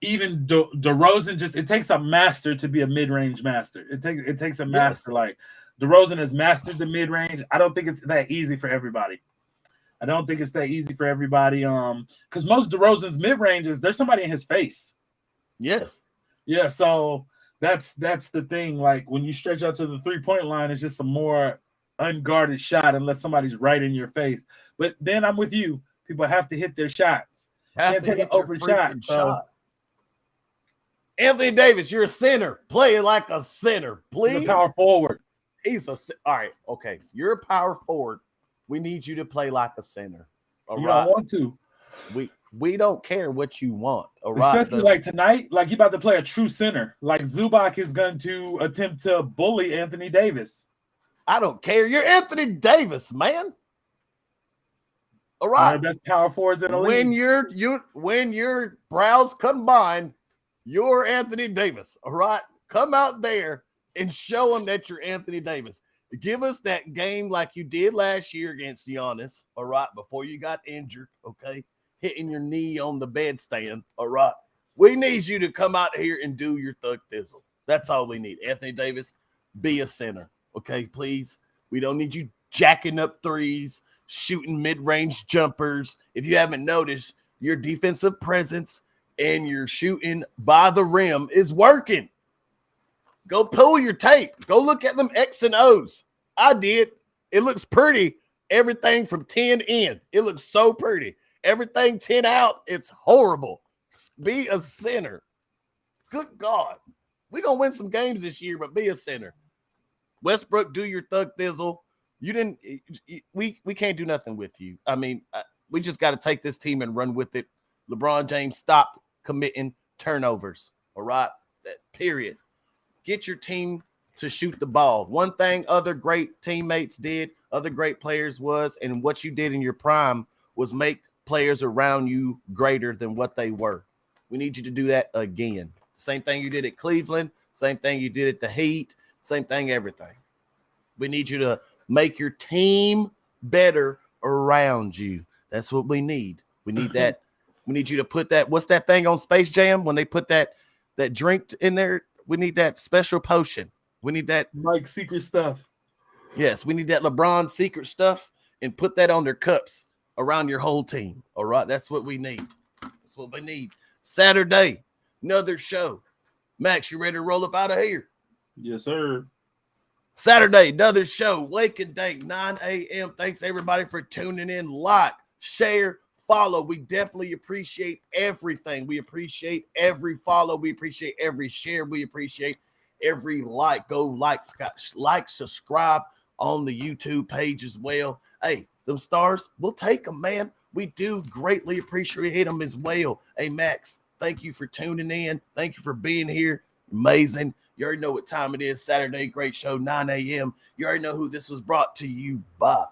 Even DeRozan, it takes a master to be a mid-range master. It takes a master. Like DeRozan has mastered the mid-range. I don't think it's that easy for everybody. Because most DeRozan's mid-ranges, there's somebody in his face. Yes. Yeah, so that's the thing. Like when you stretch out to the 3-point line, it's just a more unguarded shot unless somebody's right in your face. But then I'm with you. People have to hit their shots. Can't take an open shot. Anthony Davis, you're a center. Play like a center, please. He's a power forward. All right. Okay. You're a power forward. We need you to play like a center. All you right. don't want to. We don't care what you want. All right. Especially like tonight, like you're about to play a true center. Like Zubac is going to attempt to bully Anthony Davis. I don't care. You're Anthony Davis, man. All right. One of the best power forwards in the league. When your brows combine, you're Anthony Davis. All right. Come out there and show them that you're Anthony Davis. Give us that game like you did last year against Giannis. All right. Before you got injured. Okay. Hitting your knee on the bedstand. All right. We need you to come out here and do your thug thizzle. That's all we need. Anthony Davis, be a center. Okay, please. We don't need you jacking up threes, shooting mid-range jumpers. If you haven't noticed, your defensive presence and your shooting by the rim is working. Go pull your tape. Go look at them X and O's. I did. It looks pretty. Everything from 10 in. It looks so pretty. Everything 10 out, it's horrible. Be a center. Good God. We're going to win some games this year, but be a center. Westbrook, do your thug thizzle. We can't do nothing with you. I mean, we just got to take this team and run with it. LeBron James, stop committing turnovers. All right? Period. Get your team to shoot the ball. One thing other great teammates did, other great players was, and what you did in your prime was make players around you greater than what they were. We need you to do that again. Same thing you did at Cleveland. Same thing you did at the Heat. Same thing, everything. We need you to make your team better around you. That's what we need. We need that. We need you to put that. What's that thing on Space Jam when they put that drink in there? We need that special potion. We need that. Like secret stuff. Yes, we need that LeBron secret stuff and put that on their cups around your whole team. All right, that's what we need. That's what we need. Saturday, another show. Max, you ready to roll up out of here? Yes, sir. Saturday, another show. Wake and Dank, 9 a.m. Thanks, everybody, for tuning in. Like, share, follow. We definitely appreciate everything. We appreciate every follow. We appreciate every share. We appreciate every like. Go like, subscribe on the YouTube page as well. Hey, them stars, we'll take them, man. We do greatly appreciate them as well. Hey, Max, thank you for tuning in. Thank you for being here. Amazing. You already know what time it is. Saturday, great show, 9 a.m. You already know who this was brought to you by.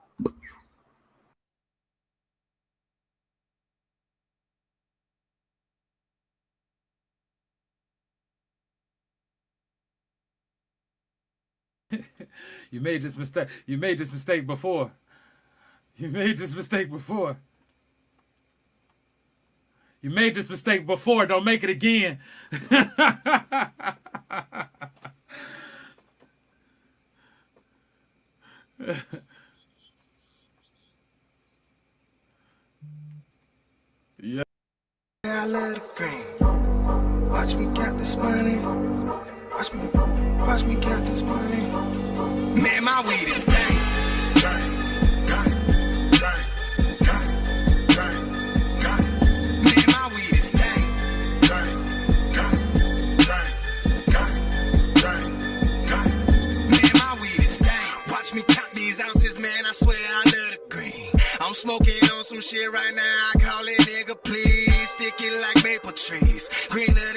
You made this mistake. You made this mistake before. You made this mistake before. You made this mistake before. Don't make it again. Yeah. I love the green. Watch me count this money. Watch me count this money. Man, my weed is gang. I'm smoking on some shit right now. I call it nigga, please. Stick it like maple trees. Greener